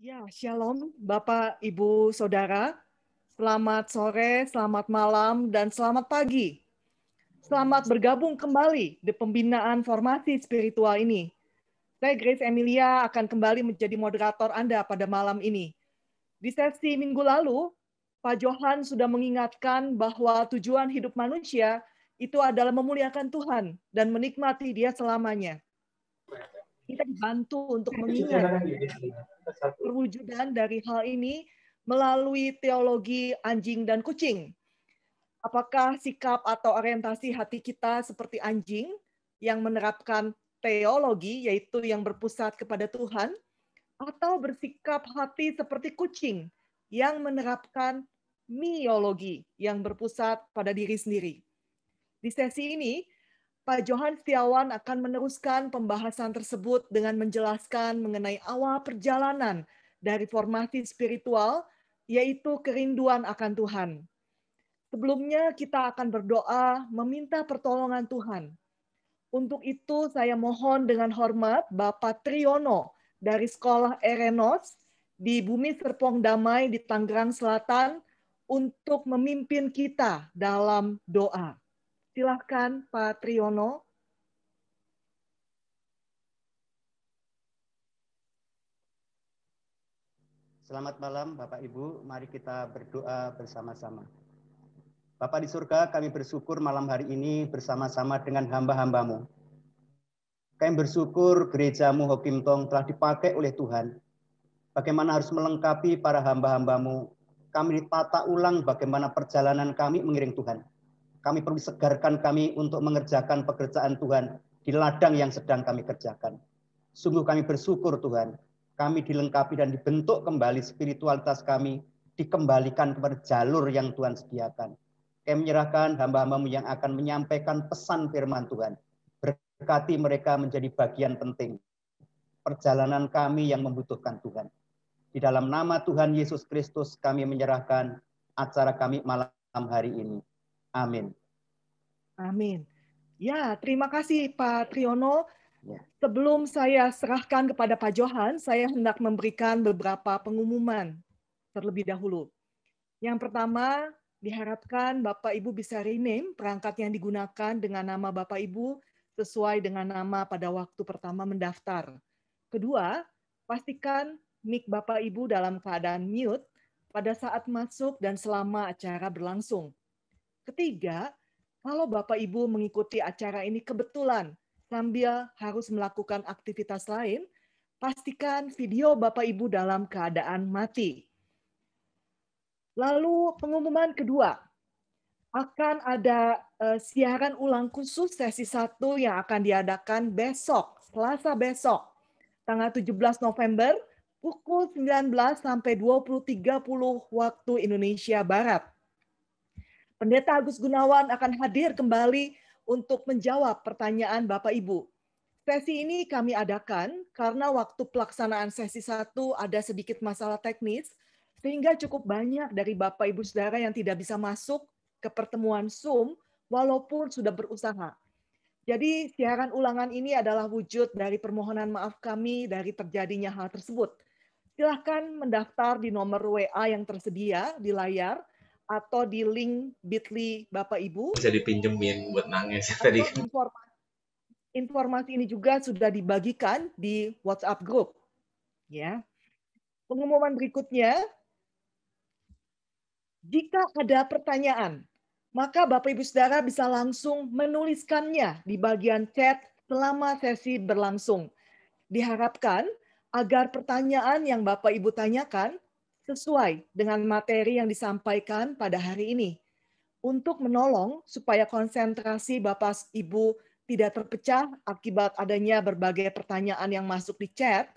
Ya, Shalom Bapak, Ibu, Saudara. Selamat sore, selamat malam, dan selamat pagi. Selamat bergabung kembali di pembinaan formasi spiritual ini. Saya Grace Emilia akan kembali menjadi moderator Anda pada malam ini. Di sesi minggu lalu, Pak Johan sudah mengingatkan bahwa tujuan hidup manusia itu adalah memuliakan Tuhan dan menikmati Dia selamanya. Kita dibantu untuk mengingat perwujudan dari hal ini melalui teologi anjing dan kucing. Apakah sikap atau orientasi hati kita seperti anjing yang menerapkan teologi, yaitu yang berpusat kepada Tuhan, atau bersikap hati seperti kucing yang menerapkan miologi yang berpusat pada diri sendiri? Di sesi ini, Pak Johan Setiawan akan meneruskan pembahasan tersebut dengan menjelaskan mengenai awal perjalanan dari formasi spiritual, yaitu kerinduan akan Tuhan. Sebelumnya kita akan berdoa meminta pertolongan Tuhan. Untuk itu saya mohon dengan hormat Bapak Triyono dari Sekolah Erenos di Bumi Serpong Damai di Tangerang Selatan untuk memimpin kita dalam doa. Silakan Pak Triyono. Selamat malam Bapak Ibu, mari kita berdoa bersama-sama. Bapa di surga, kami bersyukur malam hari ini bersama-sama dengan hamba-hambamu. Kami bersyukur gerejamu Hokim Tong telah dipakai oleh Tuhan. Bagaimana harus melengkapi para hamba-hambamu. Kami ditata ulang bagaimana perjalanan kami mengiring Tuhan. Kami perlu disegarkan kami untuk mengerjakan pekerjaan Tuhan di ladang yang sedang kami kerjakan. Sungguh kami bersyukur Tuhan. Kami dilengkapi dan dibentuk kembali spiritualitas kami, dikembalikan kepada jalur yang Tuhan sediakan. Kami menyerahkan hamba-hambamu yang akan menyampaikan pesan firman Tuhan. Berkati mereka menjadi bagian penting perjalanan kami yang membutuhkan Tuhan. Di dalam nama Tuhan Yesus Kristus kami menyerahkan acara kami malam hari ini. Amin. Amin. Ya, terima kasih Pak Triyono. Ya. Sebelum saya serahkan kepada Pak Johan, saya hendak memberikan beberapa pengumuman terlebih dahulu. Yang pertama, diharapkan Bapak Ibu bisa rename perangkat yang digunakan dengan nama Bapak Ibu sesuai dengan nama pada waktu pertama mendaftar. Kedua, pastikan mic Bapak Ibu dalam keadaan mute pada saat masuk dan selama acara berlangsung. Ketiga, kalau Bapak Ibu mengikuti acara ini kebetulan sambil harus melakukan aktivitas lain, pastikan video Bapak Ibu dalam keadaan mati. Lalu pengumuman kedua, akan ada siaran ulang khusus sesi 1 yang akan diadakan besok, Selasa besok, tanggal 17 November, pukul 19 sampai 20.30 waktu Indonesia Barat. Pendeta Agus Gunawan akan hadir kembali untuk menjawab pertanyaan Bapak Ibu. Sesi ini kami adakan karena waktu pelaksanaan sesi 1 ada sedikit masalah teknis, sehingga cukup banyak dari Bapak Ibu Saudara yang tidak bisa masuk ke pertemuan Zoom walaupun sudah berusaha. Jadi siaran ulangan ini adalah wujud dari permohonan maaf kami dari terjadinya hal tersebut. Silahkan mendaftar di nomor WA yang tersedia di layar atau di link bit.ly Bapak Ibu. Bisa dipinjemin buat nangis tadi. Informasi ini juga sudah dibagikan di WhatsApp group. Ya. Pengumuman berikutnya, jika ada pertanyaan, maka Bapak Ibu Saudara bisa langsung menuliskannya di bagian chat selama sesi berlangsung. Diharapkan agar pertanyaan yang Bapak Ibu tanyakan sesuai dengan materi yang disampaikan pada hari ini. Untuk menolong supaya konsentrasi Bapak Ibu tidak terpecah akibat adanya berbagai pertanyaan yang masuk di chat,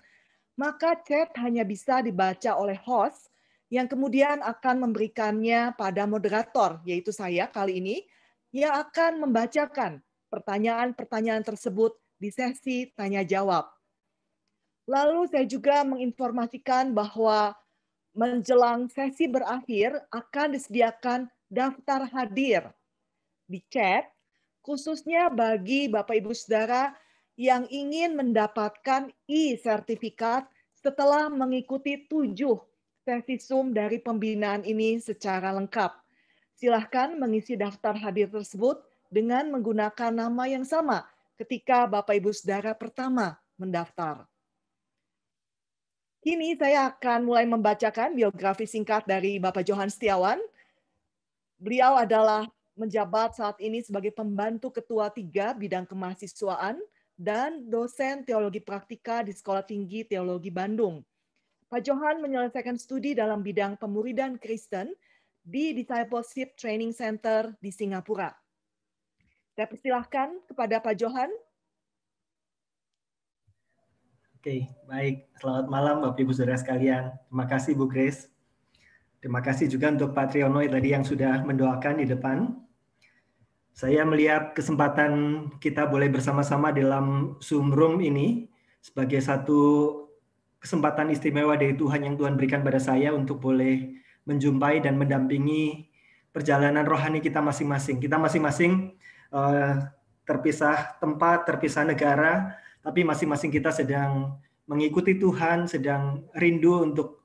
maka chat hanya bisa dibaca oleh host yang kemudian akan memberikannya pada moderator, yaitu saya kali ini, yang akan membacakan pertanyaan-pertanyaan tersebut di sesi tanya-jawab. Lalu saya juga menginformasikan bahwa menjelang sesi berakhir akan disediakan daftar hadir di chat, khususnya bagi Bapak Ibu Saudara yang ingin mendapatkan e-sertifikat setelah mengikuti 7 sesi Zoom dari pembinaan ini secara lengkap. Silahkan mengisi daftar hadir tersebut dengan menggunakan nama yang sama ketika Bapak Ibu Saudara pertama mendaftar. Kini saya akan mulai membacakan biografi singkat dari Bapak Johan Setiawan. Beliau adalah menjabat saat ini sebagai pembantu ketua 3 bidang kemahasiswaan dan dosen teologi praktika di Sekolah Tinggi Teologi Bandung. Pak Johan menyelesaikan studi dalam bidang pemuridan Kristen di Discipleship Training Center di Singapura. Saya persilahkan kepada Pak Johan. Oke, baik. Selamat malam Bapak Ibu Saudara sekalian. Terima kasih Bu Grace. Terima kasih juga untuk Pak Triono tadi yang sudah mendoakan di depan. Saya melihat kesempatan kita boleh bersama-sama dalam Zoom Room ini sebagai satu kesempatan istimewa dari Tuhan yang Tuhan berikan pada saya untuk boleh menjumpai dan mendampingi perjalanan rohani kita masing-masing. Kita masing-masing terpisah tempat, terpisah negara, tapi masing-masing kita sedang mengikuti Tuhan, sedang rindu untuk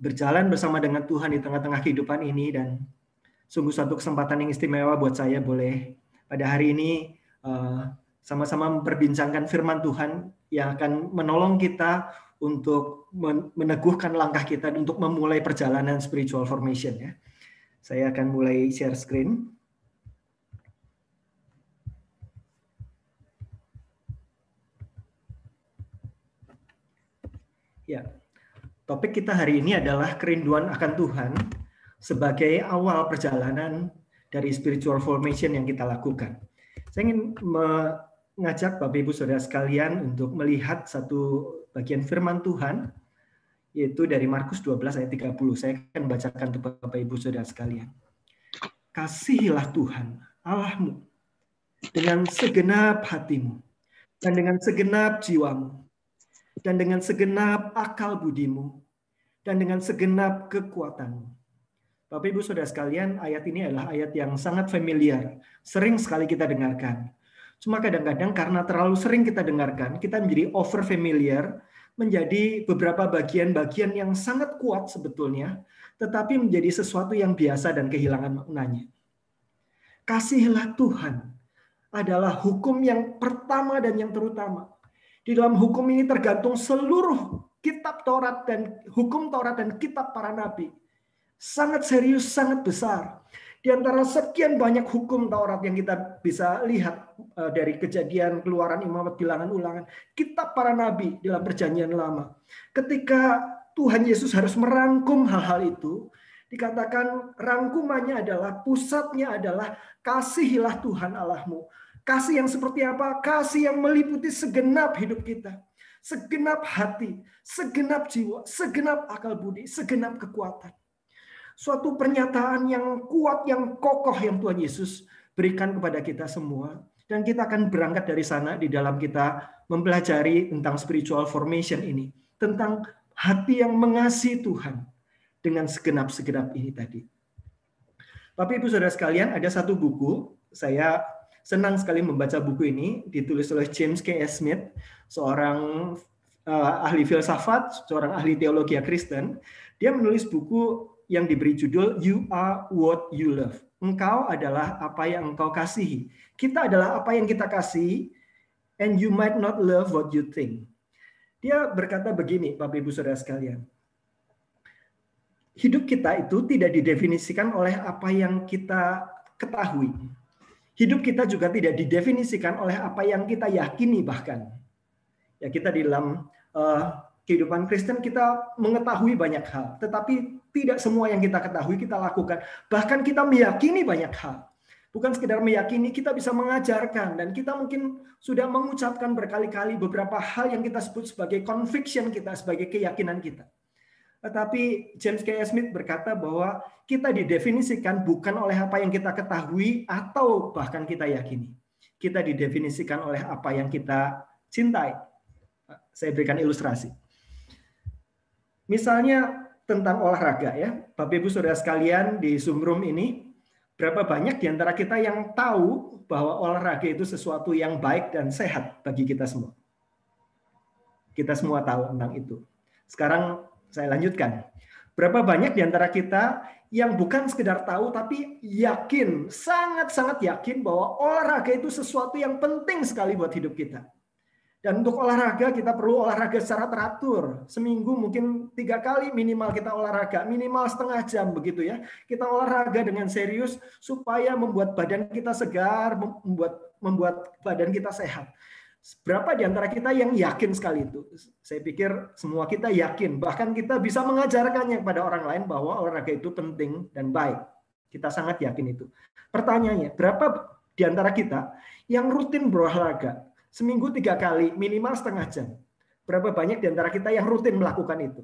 berjalan bersama dengan Tuhan di tengah-tengah kehidupan ini, dan sungguh satu kesempatan yang istimewa buat saya boleh pada hari ini sama-sama memperbincangkan firman Tuhan yang akan menolong kita untuk meneguhkan langkah kita untuk memulai perjalanan spiritual formation ya. Saya akan mulai share screen. Ya, topik kita hari ini adalah kerinduan akan Tuhan sebagai awal perjalanan dari spiritual formation yang kita lakukan. Saya ingin mengajak Bapak Ibu Saudara sekalian untuk melihat satu bagian firman Tuhan, yaitu dari Markus 12 ayat 30. Saya akan bacakan untuk Bapak Ibu Saudara sekalian. Kasihilah Tuhan Allahmu dengan segenap hatimu, dan dengan segenap jiwamu, dan dengan segenap akal budimu, dan dengan segenap kekuatanmu. Bapak Ibu Saudara sekalian, ayat ini adalah ayat yang sangat familiar. Sering sekali kita dengarkan. Cuma kadang-kadang karena terlalu sering kita dengarkan, kita menjadi over familiar, menjadi beberapa bagian-bagian yang sangat kuat sebetulnya, tetapi menjadi sesuatu yang biasa dan kehilangan maknanya. Kasihilah Tuhan adalah hukum yang pertama dan yang terutama. Di dalam hukum ini tergantung seluruh kitab Taurat dan hukum Taurat dan kitab para nabi. Sangat serius, sangat besar. Di antara sekian banyak hukum Taurat yang kita bisa lihat dari Kejadian, Keluaran, Imamat, Bilangan, Ulangan, kitab para nabi dalam Perjanjian Lama. Ketika Tuhan Yesus harus merangkum hal-hal itu, dikatakan rangkumannya adalah, pusatnya adalah kasihilah Tuhan Allahmu. Kasih yang seperti apa? Kasih yang meliputi segenap hidup kita. Segenap hati, segenap jiwa, segenap akal budi, segenap kekuatan. Suatu pernyataan yang kuat, yang kokoh yang Tuhan Yesus berikan kepada kita semua. Dan kita akan berangkat dari sana di dalam kita mempelajari tentang spiritual formation ini. Tentang hati yang mengasihi Tuhan dengan segenap-segenap ini tadi. Bapak Ibu Saudara sekalian, ada satu buku, saya senang sekali membaca buku ini, ditulis oleh James K. S. Smith, seorang ahli filsafat, seorang ahli teologi Kristen. Dia menulis buku yang diberi judul You Are What You Love. Engkau adalah apa yang engkau kasihi. Kita adalah apa yang kita kasihi, and you might not love what you think. Dia berkata begini, Bapak Ibu Saudara sekalian. Hidup kita itu tidak didefinisikan oleh apa yang kita ketahui. Hidup kita juga tidak didefinisikan oleh apa yang kita yakini bahkan. Ya, kita di dalam kehidupan Kristen kita mengetahui banyak hal, tetapi tidak semua yang kita ketahui kita lakukan. Bahkan kita meyakini banyak hal. Bukan sekedar meyakini, kita bisa mengajarkan, dan kita mungkin sudah mengucapkan berkali-kali beberapa hal yang kita sebut sebagai conviction kita, sebagai keyakinan kita. Tetapi James K. S. Smith berkata bahwa kita didefinisikan bukan oleh apa yang kita ketahui atau bahkan kita yakini. Kita didefinisikan oleh apa yang kita cintai. Saya berikan ilustrasi. Misalnya tentang olahraga ya. Bapak Ibu Saudara sekalian di Zoom Room ini, berapa banyak di antara kita yang tahu bahwa olahraga itu sesuatu yang baik dan sehat bagi kita semua? Kita semua tahu tentang itu. Sekarang saya lanjutkan. Berapa banyak di antara kita yang bukan sekedar tahu tapi yakin, sangat-sangat yakin bahwa olahraga itu sesuatu yang penting sekali buat hidup kita. Dan untuk olahraga kita perlu olahraga secara teratur. Seminggu mungkin 3 kali minimal kita olahraga, minimal setengah jam begitu ya. Kita olahraga dengan serius supaya membuat badan kita segar, membuat badan kita sehat. Berapa di antara kita yang yakin sekali itu? Saya pikir semua kita yakin. Bahkan kita bisa mengajarkannya kepada orang lain bahwa olahraga itu penting dan baik. Kita sangat yakin itu. Pertanyaannya, berapa di antara kita yang rutin berolahraga? Seminggu 3 kali, minimal setengah jam. Berapa banyak di antara kita yang rutin melakukan itu?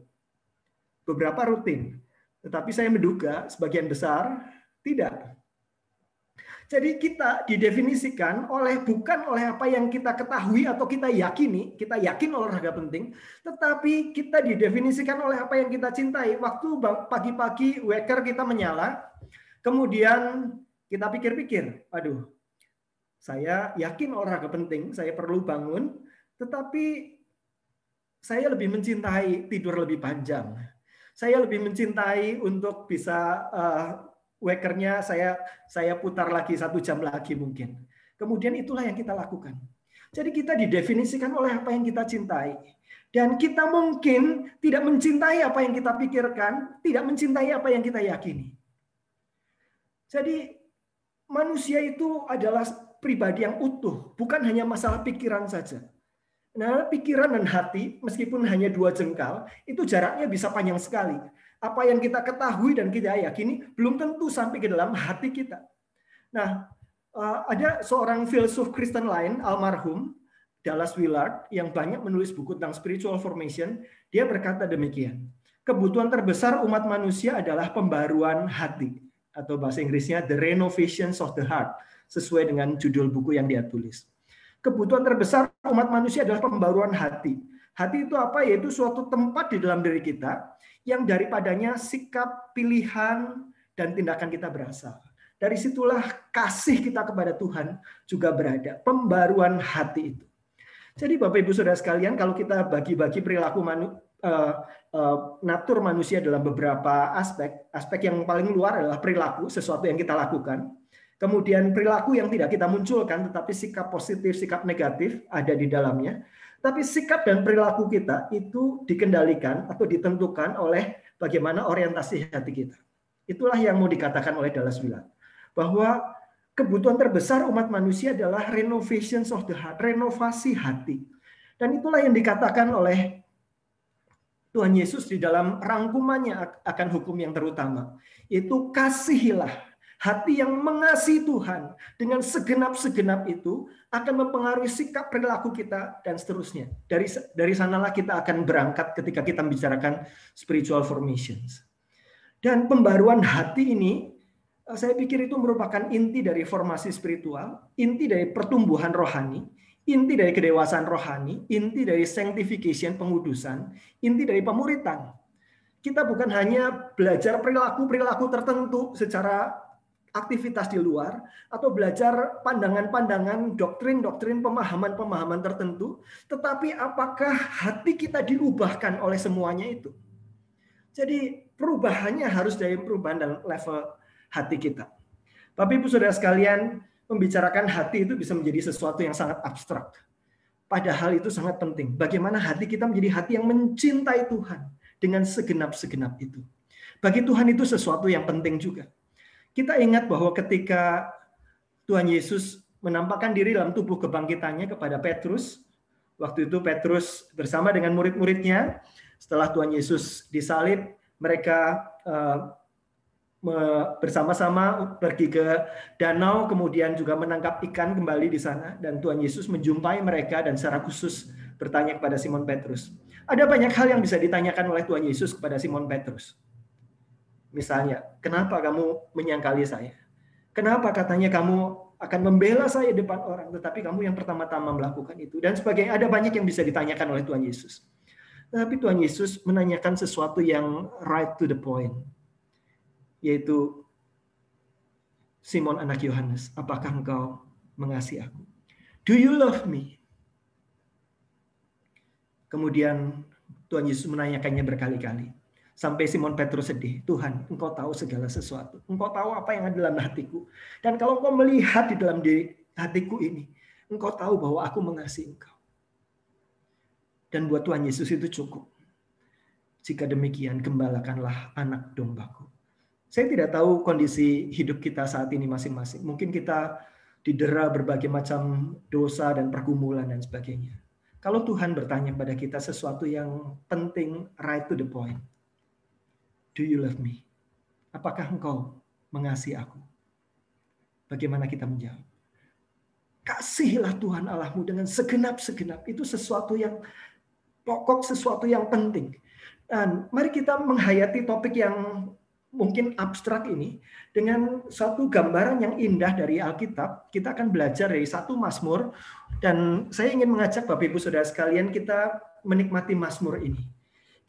Beberapa rutin. Tetapi saya menduga sebagian besar tidak. Jadi kita didefinisikan bukan oleh apa yang kita ketahui atau kita yakini, kita yakin olahraga penting, tetapi kita didefinisikan oleh apa yang kita cintai. Waktu pagi-pagi waker kita menyala, kemudian kita pikir-pikir, aduh, saya yakin olahraga penting, saya perlu bangun, tetapi saya lebih mencintai tidur lebih panjang. Saya lebih mencintai untuk bisa wakernya saya putar lagi 1 jam lagi mungkin. Kemudian itulah yang kita lakukan. Jadi kita didefinisikan oleh apa yang kita cintai. Dan kita mungkin tidak mencintai apa yang kita pikirkan, tidak mencintai apa yang kita yakini. Jadi manusia itu adalah pribadi yang utuh, bukan hanya masalah pikiran saja. Nah, pikiran dan hati, meskipun hanya 2 jengkal, itu jaraknya bisa panjang sekali. Apa yang kita ketahui dan kita yakini belum tentu sampai ke dalam hati kita. Nah, ada seorang filsuf Kristen lain, almarhum Dallas Willard, yang banyak menulis buku tentang spiritual formation. Dia berkata demikian, kebutuhan terbesar umat manusia adalah pembaruan hati, atau bahasa Inggrisnya the renovations of the heart, sesuai dengan judul buku yang dia tulis. Kebutuhan terbesar umat manusia adalah pembaruan hati. Hati itu apa? Yaitu suatu tempat di dalam diri kita yang daripadanya sikap, pilihan, dan tindakan kita berasal. Dari situlah kasih kita kepada Tuhan juga berada. Pembaruan hati itu. Jadi Bapak Ibu Saudara sekalian, kalau kita bagi-bagi perilaku natur manusia dalam beberapa aspek, aspek yang paling luar adalah perilaku, sesuatu yang kita lakukan. Kemudian perilaku yang tidak kita munculkan, tetapi sikap positif, sikap negatif ada di dalamnya. Tapi sikap dan perilaku kita itu dikendalikan atau ditentukan oleh bagaimana orientasi hati kita. Itulah yang mau dikatakan oleh Dallas Willard. Bahwa kebutuhan terbesar umat manusia adalah renovations of the heart, renovasi hati. Dan itulah yang dikatakan oleh Tuhan Yesus di dalam rangkumannya akan hukum yang terutama. Itu kasihilah. Hati yang mengasihi Tuhan dengan segenap-segenap itu akan mempengaruhi sikap perilaku kita dan seterusnya. Dari sanalah kita akan berangkat ketika kita membicarakan spiritual formations. Dan pembaruan hati ini, saya pikir itu merupakan inti dari formasi spiritual, inti dari pertumbuhan rohani, inti dari kedewasaan rohani, inti dari sanctification, pengudusan, inti dari pemuritan. Kita bukan hanya belajar perilaku-perilaku tertentu secara aktivitas di luar, atau belajar pandangan-pandangan, doktrin-doktrin, pemahaman-pemahaman tertentu, tetapi apakah hati kita diubahkan oleh semuanya itu? Jadi perubahannya harus dari perubahan dalam level hati kita. Bapak Ibu Saudara sekalian, membicarakan hati itu bisa menjadi sesuatu yang sangat abstrak. Padahal itu sangat penting. Bagaimana hati kita menjadi hati yang mencintai Tuhan dengan segenap-segenap itu. Bagi Tuhan itu sesuatu yang penting juga. Kita ingat bahwa ketika Tuhan Yesus menampakkan diri dalam tubuh kebangkitannya kepada Petrus, waktu itu Petrus bersama dengan murid-muridnya, setelah Tuhan Yesus disalib, mereka bersama-sama pergi ke danau, kemudian juga menangkap ikan kembali di sana, dan Tuhan Yesus menjumpai mereka dan secara khusus bertanya kepada Simon Petrus. Ada banyak hal yang bisa ditanyakan oleh Tuhan Yesus kepada Simon Petrus. Misalnya, kenapa kamu menyangkali saya? Kenapa katanya kamu akan membela saya depan orang, tetapi kamu yang pertama-tama melakukan itu? Dan sebagainya, ada banyak yang bisa ditanyakan oleh Tuhan Yesus. Tetapi Tuhan Yesus menanyakan sesuatu yang right to the point, yaitu, Simon anak Yohanes, apakah engkau mengasihi aku? Do you love me? Kemudian Tuhan Yesus menanyakannya berkali-kali. Sampai Simon Petrus sedih. Tuhan, Engkau tahu segala sesuatu. Engkau tahu apa yang ada dalam hatiku. Dan kalau Engkau melihat di dalam hatiku ini, Engkau tahu bahwa aku mengasihi Engkau. Dan buat Tuhan Yesus itu cukup. Jika demikian, gembalakanlah anak dombaku. Saya tidak tahu kondisi hidup kita saat ini masing-masing. Mungkin kita didera berbagai macam dosa dan pergumulan dan sebagainya. Kalau Tuhan bertanya pada kita sesuatu yang penting, right to the point. Do you love me? Apakah engkau mengasihi aku? Bagaimana kita menjawab? Kasihilah Tuhan Allahmu dengan segenap-segenap. Itu sesuatu yang pokok, sesuatu yang penting. Dan mari kita menghayati topik yang mungkin abstrak ini dengan suatu gambaran yang indah dari Alkitab. Kita akan belajar dari satu Mazmur, dan saya ingin mengajak Bapak Ibu Saudara sekalian kita menikmati Mazmur ini.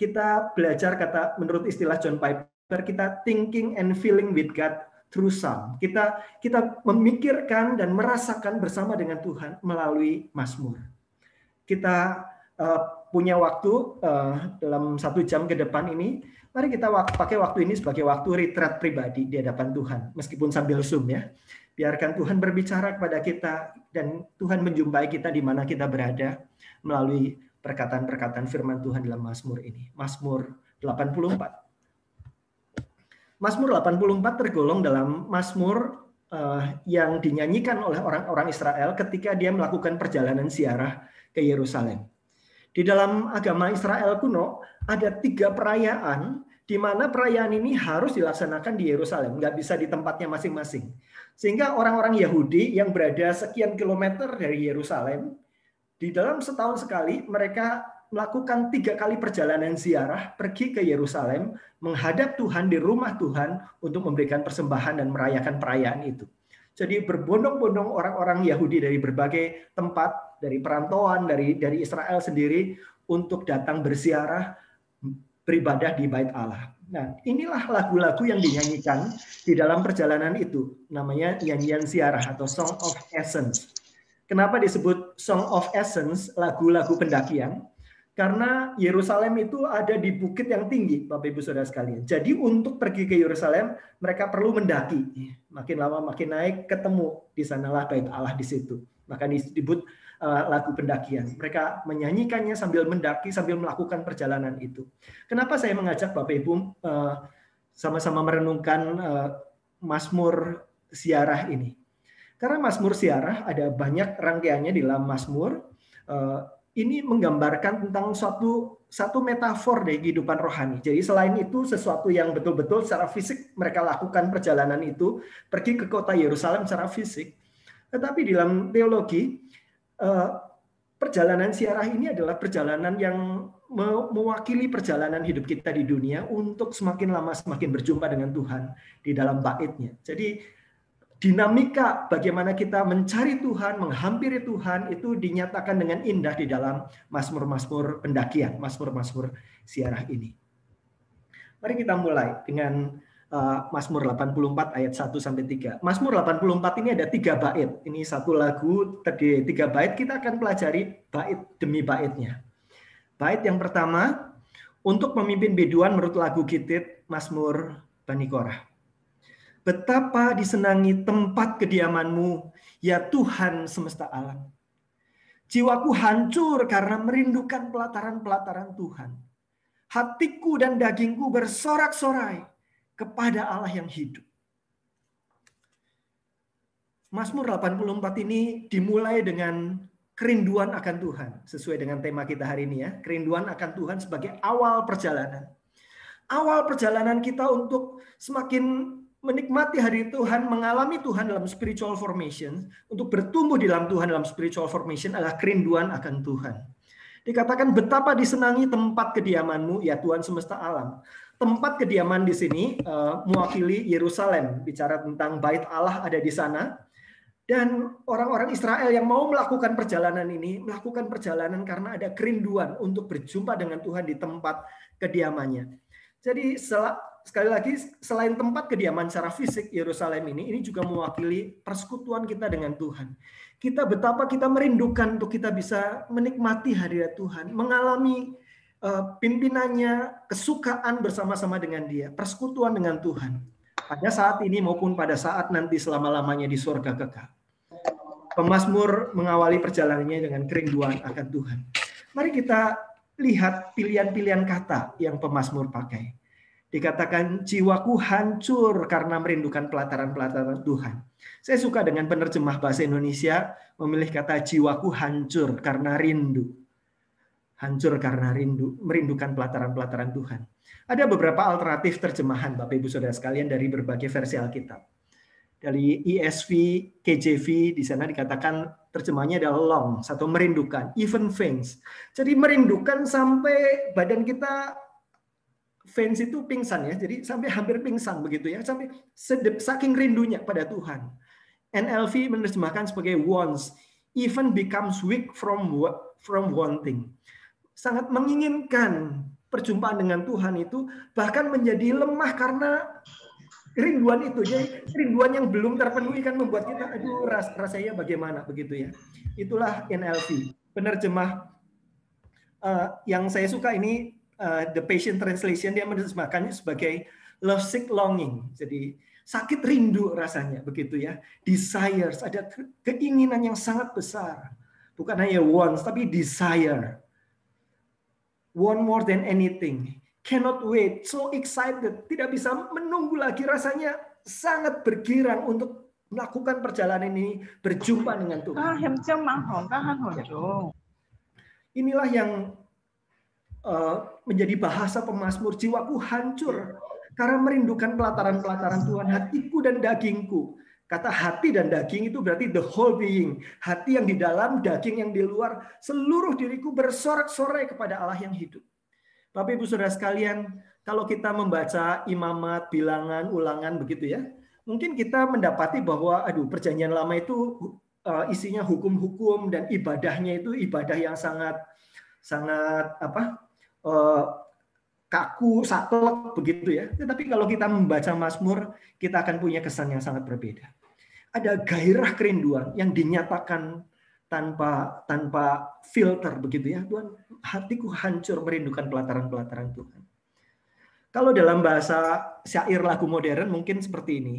Kita belajar menurut istilah John Piper, kita thinking and feeling with God through psalm. Kita memikirkan dan merasakan bersama dengan Tuhan melalui Mazmur. Kita punya waktu dalam 1 jam ke depan ini. Mari kita pakai waktu ini sebagai waktu retreat pribadi di hadapan Tuhan, meskipun sambil Zoom ya. Biarkan Tuhan berbicara kepada kita dan Tuhan menjumpai kita di mana kita berada melalui perkataan-perkataan firman Tuhan dalam Mazmur ini. Mazmur 84. Mazmur 84 tergolong dalam Mazmur yang dinyanyikan oleh orang-orang Israel ketika dia melakukan perjalanan ziarah ke Yerusalem. Di dalam agama Israel kuno ada 3 perayaan di mana perayaan ini harus dilaksanakan di Yerusalem, nggak bisa di tempatnya masing-masing. Sehingga orang-orang Yahudi yang berada sekian kilometer dari Yerusalem, di dalam setahun sekali mereka melakukan 3 kali perjalanan ziarah pergi ke Yerusalem, menghadap Tuhan di rumah Tuhan untuk memberikan persembahan dan merayakan perayaan itu. Jadi berbondong-bondong orang-orang Yahudi dari berbagai tempat, dari perantauan, dari Israel sendiri untuk datang berziarah, beribadah di Bait Allah. Nah, inilah lagu-lagu yang dinyanyikan di dalam perjalanan itu. Namanya nyanyian ziarah atau Song of Ascents. Kenapa disebut Song of Ascents, lagu-lagu pendakian? Karena Yerusalem itu ada di bukit yang tinggi, Bapak Ibu Saudara sekalian. Jadi untuk pergi ke Yerusalem, mereka perlu mendaki. Makin lama makin naik, ketemu di sanalah Bait Allah di situ. Maka disebut lagu pendakian. Mereka menyanyikannya sambil mendaki, sambil melakukan perjalanan itu. Kenapa saya mengajak Bapak Ibu sama-sama merenungkan Mazmur ziarah ini? Karena Mazmur ziarah ada banyak rangkaiannya di dalam Mazmur. Ini menggambarkan tentang satu metafor dari kehidupan rohani. Jadi selain itu sesuatu yang betul-betul secara fisik mereka lakukan perjalanan itu, pergi ke kota Yerusalem secara fisik. Tetapi di dalam teologi, perjalanan ziarah ini adalah perjalanan yang mewakili perjalanan hidup kita di dunia untuk semakin lama semakin berjumpa dengan Tuhan di dalam bait-Nya. Jadi dinamika bagaimana kita mencari Tuhan, menghampiri Tuhan itu dinyatakan dengan indah di dalam Mazmur-Mazmur pendakian, Mazmur-Mazmur ziarah ini. Mari kita mulai dengan Mazmur 84 ayat 1 sampai 3. Mazmur 84 ini ada 3 bait. Ini satu lagu terdiri 3 bait, kita akan pelajari bait demi baitnya. Bait yang pertama, untuk memimpin biduan menurut lagu Gitit Mazmur Bani Korah. Betapa disenangi tempat kediaman-Mu, ya Tuhan semesta alam. Jiwaku hancur karena merindukan pelataran-pelataran Tuhan. Hatiku dan dagingku bersorak-sorai kepada Allah yang hidup. Mazmur 84 ini dimulai dengan kerinduan akan Tuhan. Sesuai dengan tema kita hari ini ya. Kerinduan akan Tuhan sebagai awal perjalanan. Awal perjalanan kita untuk semakin menikmati hari Tuhan, mengalami Tuhan dalam spiritual formation, untuk bertumbuh di dalam Tuhan dalam spiritual formation adalah kerinduan akan Tuhan. Dikatakan betapa disenangi tempat kediaman-Mu, ya Tuhan semesta alam. Tempat kediaman di sini mewakili Yerusalem, bicara tentang Bait Allah ada di sana. Dan orang-orang Israel yang mau melakukan perjalanan ini, melakukan perjalanan karena ada kerinduan untuk berjumpa dengan Tuhan di tempat kediamannya. Jadi sekali lagi, selain tempat kediaman secara fisik Yerusalem ini juga mewakili persekutuan kita dengan Tuhan. Kita betapa kita merindukan untuk kita bisa menikmati hadirat Tuhan, mengalami pimpinannya, kesukaan bersama-sama dengan Dia, persekutuan dengan Tuhan. Pada saat ini maupun pada saat nanti selama-lamanya di surga kekal. Pemazmur mengawali perjalanannya dengan kerinduan akan Tuhan. Mari kita lihat pilihan-pilihan kata yang pemazmur pakai. Dikatakan jiwaku hancur karena merindukan pelataran-pelataran Tuhan. Saya suka dengan penerjemah bahasa Indonesia memilih kata jiwaku hancur karena rindu. Hancur karena rindu, merindukan pelataran-pelataran Tuhan. Ada beberapa alternatif terjemahan Bapak Ibu Saudara sekalian dari berbagai versi Alkitab. Dari ESV, KJV di sana dikatakan terjemahnya adalah long atau merindukan, even faints. Jadi merindukan sampai badan kita faints itu pingsan ya, jadi sampai hampir pingsan begitu ya, sampai saking rindunya pada Tuhan. NLV menerjemahkan sebagai wants, even becomes weak from wanting. Sangat menginginkan perjumpaan dengan Tuhan itu, bahkan menjadi lemah karena kerinduan itu. Jadi kerinduan yang belum terpenuhi kan membuat kita, aduh rasanya bagaimana begitu ya. Itulah NLV. Penerjemah yang saya suka ini The Passion Translation, dia menerjemahkannya sebagai lovesick longing. Jadi sakit rindu rasanya begitu ya. Desires, ada keinginan yang sangat besar. Bukan hanya wants tapi desire. Want more than anything. Cannot wait, so excited, tidak bisa menunggu lagi, rasanya sangat bergirang untuk melakukan perjalanan ini, berjumpa dengan Tuhan. Inilah yang menjadi bahasa pemazmur, jiwaku hancur karena merindukan pelataran-pelataran Tuhan, hatiku dan dagingku. Kata hati dan daging itu berarti the whole being. Hati yang di dalam, daging yang di luar, seluruh diriku bersorak-sorai kepada Allah yang hidup. Bapak Ibu Saudara sekalian, kalau kita membaca Imamat, Bilangan, Ulangan begitu ya, mungkin kita mendapati bahwa Perjanjian Lama itu isinya hukum-hukum dan ibadahnya itu ibadah yang sangat kaku, saklek begitu ya. Tetapi kalau kita membaca Mazmur, kita akan punya kesan yang sangat berbeda. Ada gairah kerinduan yang dinyatakan tanpa filter begitu ya. Tuhan, hatiku hancur merindukan pelataran-pelataran Tuhan. Kalau dalam bahasa syair lagu modern mungkin seperti ini.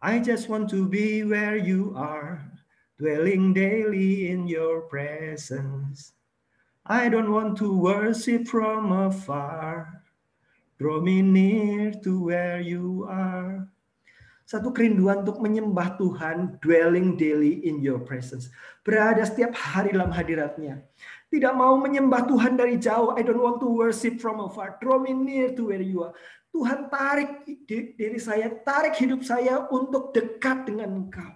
I just want to be where you are, dwelling daily in your presence. I don't want to worship from afar. Draw me near to where you are. Satu kerinduan untuk menyembah Tuhan, dwelling daily in your presence. Berada setiap hari dalam hadirat-Nya. Tidak mau menyembah Tuhan dari jauh. I don't want to worship from afar. Draw me near to where you are. Tuhan tarik diri saya, tarik hidup saya untuk dekat dengan Engkau.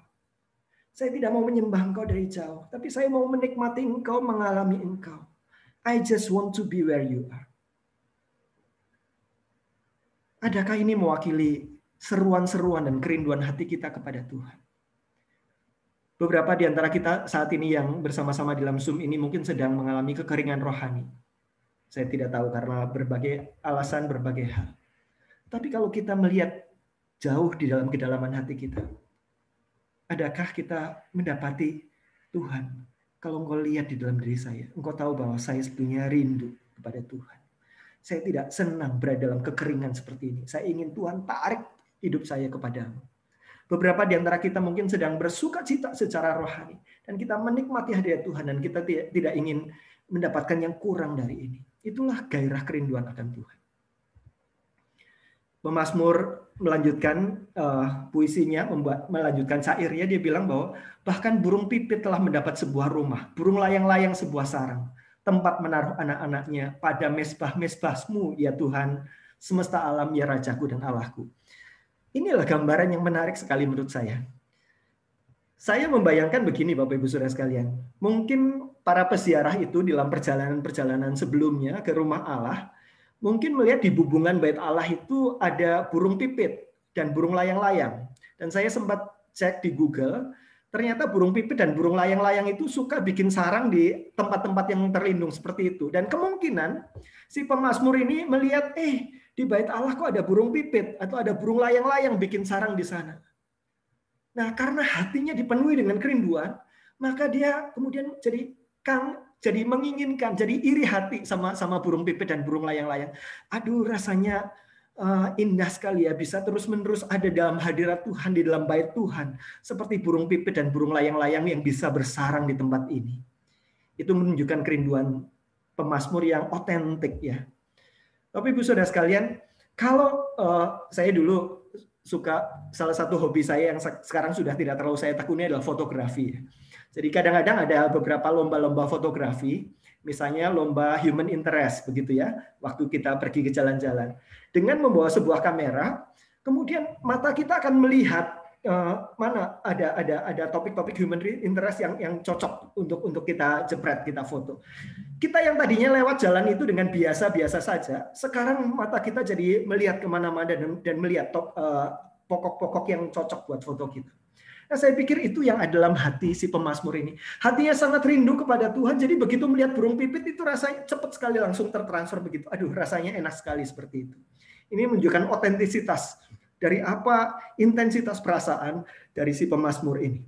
Saya tidak mau menyembah Engkau dari jauh. Tapi saya mau menikmati Engkau, mengalami Engkau. I just want to be where you are. Adakah ini mewakili seruan-seruan dan kerinduan hati kita kepada Tuhan? Beberapa di antara kita saat ini yang bersama-sama dalam Zoom ini mungkin sedang mengalami kekeringan rohani. Saya tidak tahu karena berbagai alasan, berbagai hal. Tapi kalau kita melihat jauh di dalam kedalaman hati kita, adakah kita mendapati Tuhan? Kalau engkau lihat di dalam diri saya, engkau tahu bahwa saya sebetulnya rindu kepada Tuhan. Saya tidak senang berada dalam kekeringan seperti ini. Saya ingin Tuhan tarik hidup saya kepadamu. Beberapa di antara kita mungkin sedang bersuka cita secara rohani. Dan kita menikmati hadirat Tuhan. Dan kita tidak ingin mendapatkan yang kurang dari ini. Itulah gairah kerinduan akan Tuhan. Pemazmur melanjutkan puisinya, melanjutkan syairnya. Dia bilang bahwa bahkan burung pipit telah mendapat sebuah rumah. Burung layang-layang sebuah sarang. Tempat menaruh anak-anaknya pada mesbah-mesbah-Mu, ya Tuhan, semesta alam, ya Rajaku dan Allahku. Inilah gambaran yang menarik sekali menurut saya. Saya membayangkan begini Bapak Ibu Saudara sekalian. Mungkin para peziarah itu dalam perjalanan-perjalanan sebelumnya ke rumah Allah, mungkin melihat di bubungan bait Allah itu ada burung pipit dan burung layang-layang. Dan saya sempat cek di Google, ternyata burung pipit dan burung layang-layang itu suka bikin sarang di tempat-tempat yang terlindung seperti itu. Dan kemungkinan si pemazmur ini melihat, Di bait Allah kok ada burung pipit atau ada burung layang-layang bikin sarang di sana. Nah, karena hatinya dipenuhi dengan kerinduan, maka dia kemudian jadi menginginkan, jadi iri hati sama burung pipit dan burung layang-layang. Aduh, rasanya indah sekali ya, bisa terus-menerus ada dalam hadirat Tuhan, di dalam bait Tuhan, seperti burung pipit dan burung layang-layang yang bisa bersarang di tempat ini. Itu menunjukkan kerinduan pemazmur yang otentik ya. Tapi Ibu Saudara sekalian, kalau saya dulu suka, salah satu hobi saya yang sekarang sudah tidak terlalu saya tekuni adalah fotografi. Jadi kadang-kadang ada beberapa lomba-lomba fotografi, misalnya lomba human interest begitu ya, waktu kita pergi ke jalan-jalan. Dengan membawa sebuah kamera, kemudian mata kita akan melihat mana ada topik-topik human interest yang cocok untuk kita jepret, kita foto. Kita yang tadinya lewat jalan itu dengan biasa-biasa saja, sekarang mata kita jadi melihat kemana-mana dan melihat pokok-pokok yang cocok buat foto kita. Nah, saya pikir itu yang ada dalam hati si pemazmur ini. Hatinya sangat rindu kepada Tuhan, jadi begitu melihat burung pipit itu rasanya cepat sekali langsung tertransfer begitu. Aduh, rasanya enak sekali seperti itu. Ini menunjukkan otentisitas dari apa intensitas perasaan dari si pemazmur ini.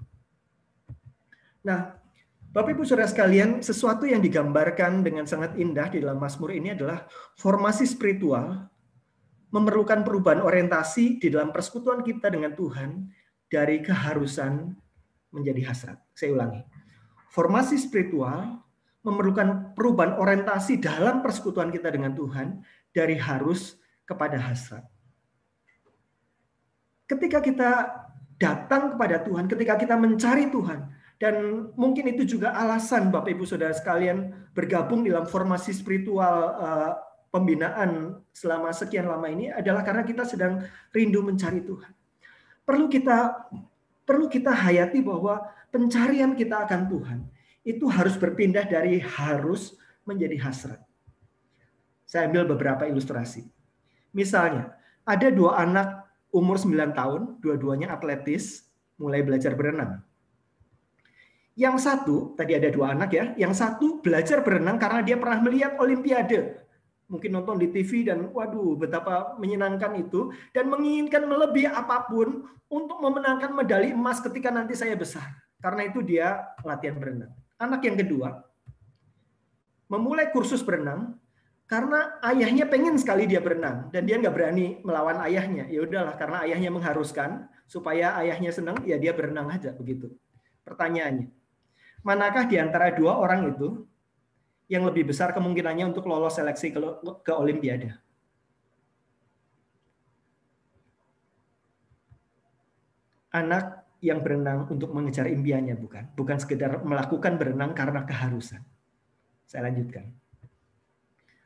Nah, Bapak Ibu Saudara sekalian, sesuatu yang digambarkan dengan sangat indah di dalam Mazmur ini adalah formasi spiritual, memerlukan perubahan orientasi di dalam persekutuan kita dengan Tuhan dari keharusan menjadi hasrat. Saya ulangi. Formasi spiritual memerlukan perubahan orientasi dalam persekutuan kita dengan Tuhan dari harus kepada hasrat. Ketika kita datang kepada Tuhan, ketika kita mencari Tuhan, dan mungkin itu juga alasan Bapak Ibu Saudara sekalian bergabung dalam formasi spiritual pembinaan selama sekian lama ini adalah karena kita sedang rindu mencari Tuhan. Perlu kita hayati bahwa pencarian kita akan Tuhan itu harus berpindah dari harus menjadi hasrat. Saya ambil beberapa ilustrasi. Misalnya, ada dua anak umur 9 tahun, dua-duanya atletis, mulai belajar berenang. Yang satu, tadi ada dua anak ya, yang satu belajar berenang karena dia pernah melihat Olimpiade. Mungkin nonton di TV dan waduh betapa menyenangkan itu. Dan menginginkan melebihi apapun untuk memenangkan medali emas ketika nanti saya besar. Karena itu dia latihan berenang. Anak yang kedua, memulai kursus berenang karena ayahnya pengen sekali dia berenang dan dia nggak berani melawan ayahnya. Ya udahlah, karena ayahnya mengharuskan supaya ayahnya senang, ya dia berenang aja begitu. Pertanyaannya, manakah di antara dua orang itu yang lebih besar kemungkinannya untuk lolos seleksi ke Olimpiade? Anak yang berenang untuk mengejar impiannya, bukan sekedar melakukan berenang karena keharusan. Saya lanjutkan.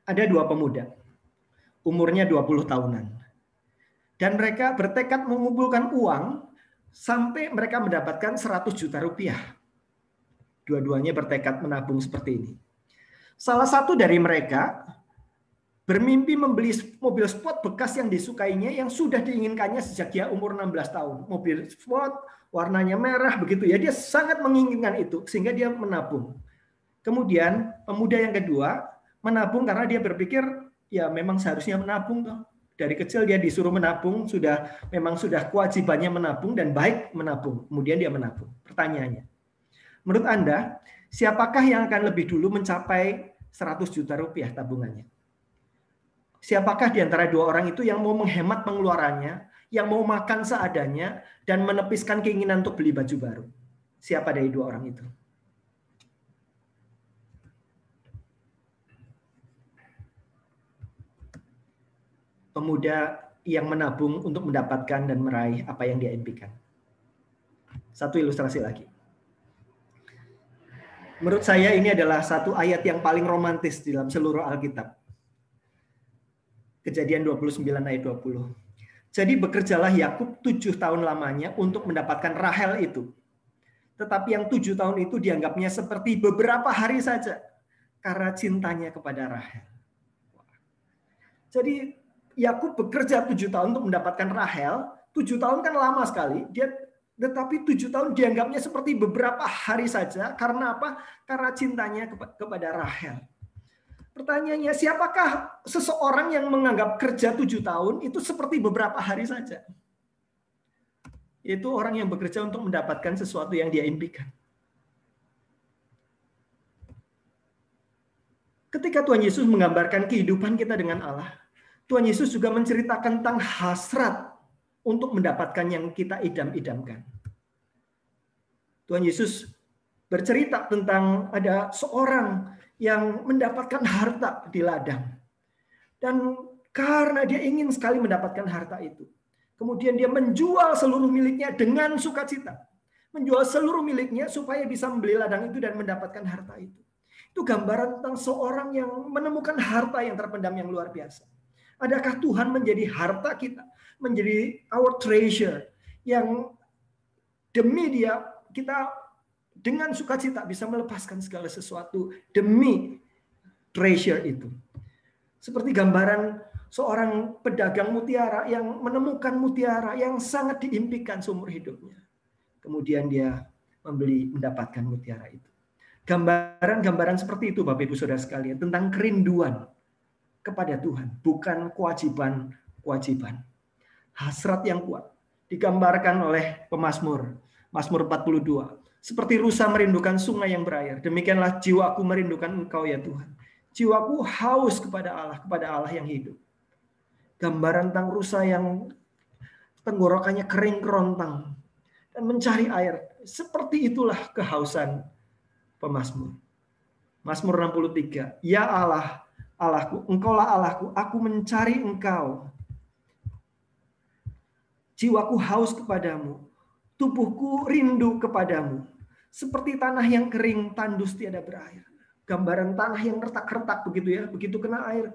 Ada dua pemuda, umurnya 20 tahunan. Dan mereka bertekad mengumpulkan uang sampai mereka mendapatkan 100 juta rupiah. Dua-duanya bertekad menabung seperti ini. Salah satu dari mereka bermimpi membeli mobil sport bekas yang disukainya yang sudah diinginkannya sejak dia umur 16 tahun. Mobil sport, warnanya merah begitu ya. Dia sangat menginginkan itu sehingga dia menabung. Kemudian pemuda yang kedua menabung karena dia berpikir ya memang seharusnya menabung toh. Dari kecil dia disuruh menabung, memang sudah kewajibannya menabung dan baik menabung. Kemudian dia menabung. Pertanyaannya, menurut Anda, siapakah yang akan lebih dulu mencapai 100 juta rupiah tabungannya? Siapakah di antara dua orang itu yang mau menghemat pengeluarannya, yang mau makan seadanya, dan menepiskan keinginan untuk beli baju baru? Siapa dari dua orang itu? Pemuda yang menabung untuk mendapatkan dan meraih apa yang dia impikan. Satu ilustrasi lagi. Menurut saya ini adalah satu ayat yang paling romantis di dalam seluruh Alkitab. Kejadian 29 ayat 20. Jadi bekerjalah Yakub 7 tahun lamanya untuk mendapatkan Rahel itu. Tetapi yang 7 tahun itu dianggapnya seperti beberapa hari saja karena cintanya kepada Rahel. Jadi Yakub bekerja 7 tahun untuk mendapatkan Rahel. 7 tahun kan lama sekali. Tetapi 7 tahun dianggapnya seperti beberapa hari saja. Karena apa? Karena cintanya kepada Rahel. Pertanyaannya, siapakah seseorang yang menganggap kerja 7 tahun itu seperti beberapa hari saja? Itu orang yang bekerja untuk mendapatkan sesuatu yang dia impikan. Ketika Tuhan Yesus menggambarkan kehidupan kita dengan Allah, Tuhan Yesus juga menceritakan tentang hasrat untuk mendapatkan yang kita idam-idamkan. Tuhan Yesus bercerita tentang ada seorang yang mendapatkan harta di ladang. Dan karena dia ingin sekali mendapatkan harta itu, kemudian dia menjual seluruh miliknya dengan sukacita. Menjual seluruh miliknya supaya bisa membeli ladang itu dan mendapatkan harta itu. Itu gambaran tentang seorang yang menemukan harta yang terpendam yang luar biasa. Adakah Tuhan menjadi harta kita? Menjadi our treasure. Yang demi dia kita dengan sukacita bisa melepaskan segala sesuatu demi treasure itu. Seperti gambaran seorang pedagang mutiara yang menemukan mutiara yang sangat diimpikan seumur hidupnya. Kemudian dia mendapatkan mutiara itu. Gambaran-gambaran seperti itu Bapak Ibu Saudara sekalian tentang kerinduan kepada Tuhan, bukan kewajiban. Hasrat yang kuat digambarkan oleh pemazmur, Mazmur 42. Seperti rusa merindukan sungai yang berair, demikianlah jiwaku merindukan Engkau ya Tuhan. Jiwaku haus kepada Allah yang hidup. Gambaran tentang rusa yang tenggorokannya kering kerontang dan mencari air. Seperti itulah kehausan pemazmur. Mazmur 63. Ya Allah, Allahku, Engkaulah Allahku, aku mencari Engkau. Jiwaku haus kepadamu, tubuhku rindu kepadamu. Seperti tanah yang kering, tandus tiada berair. Gambaran tanah yang retak-retak begitu ya, begitu kena air,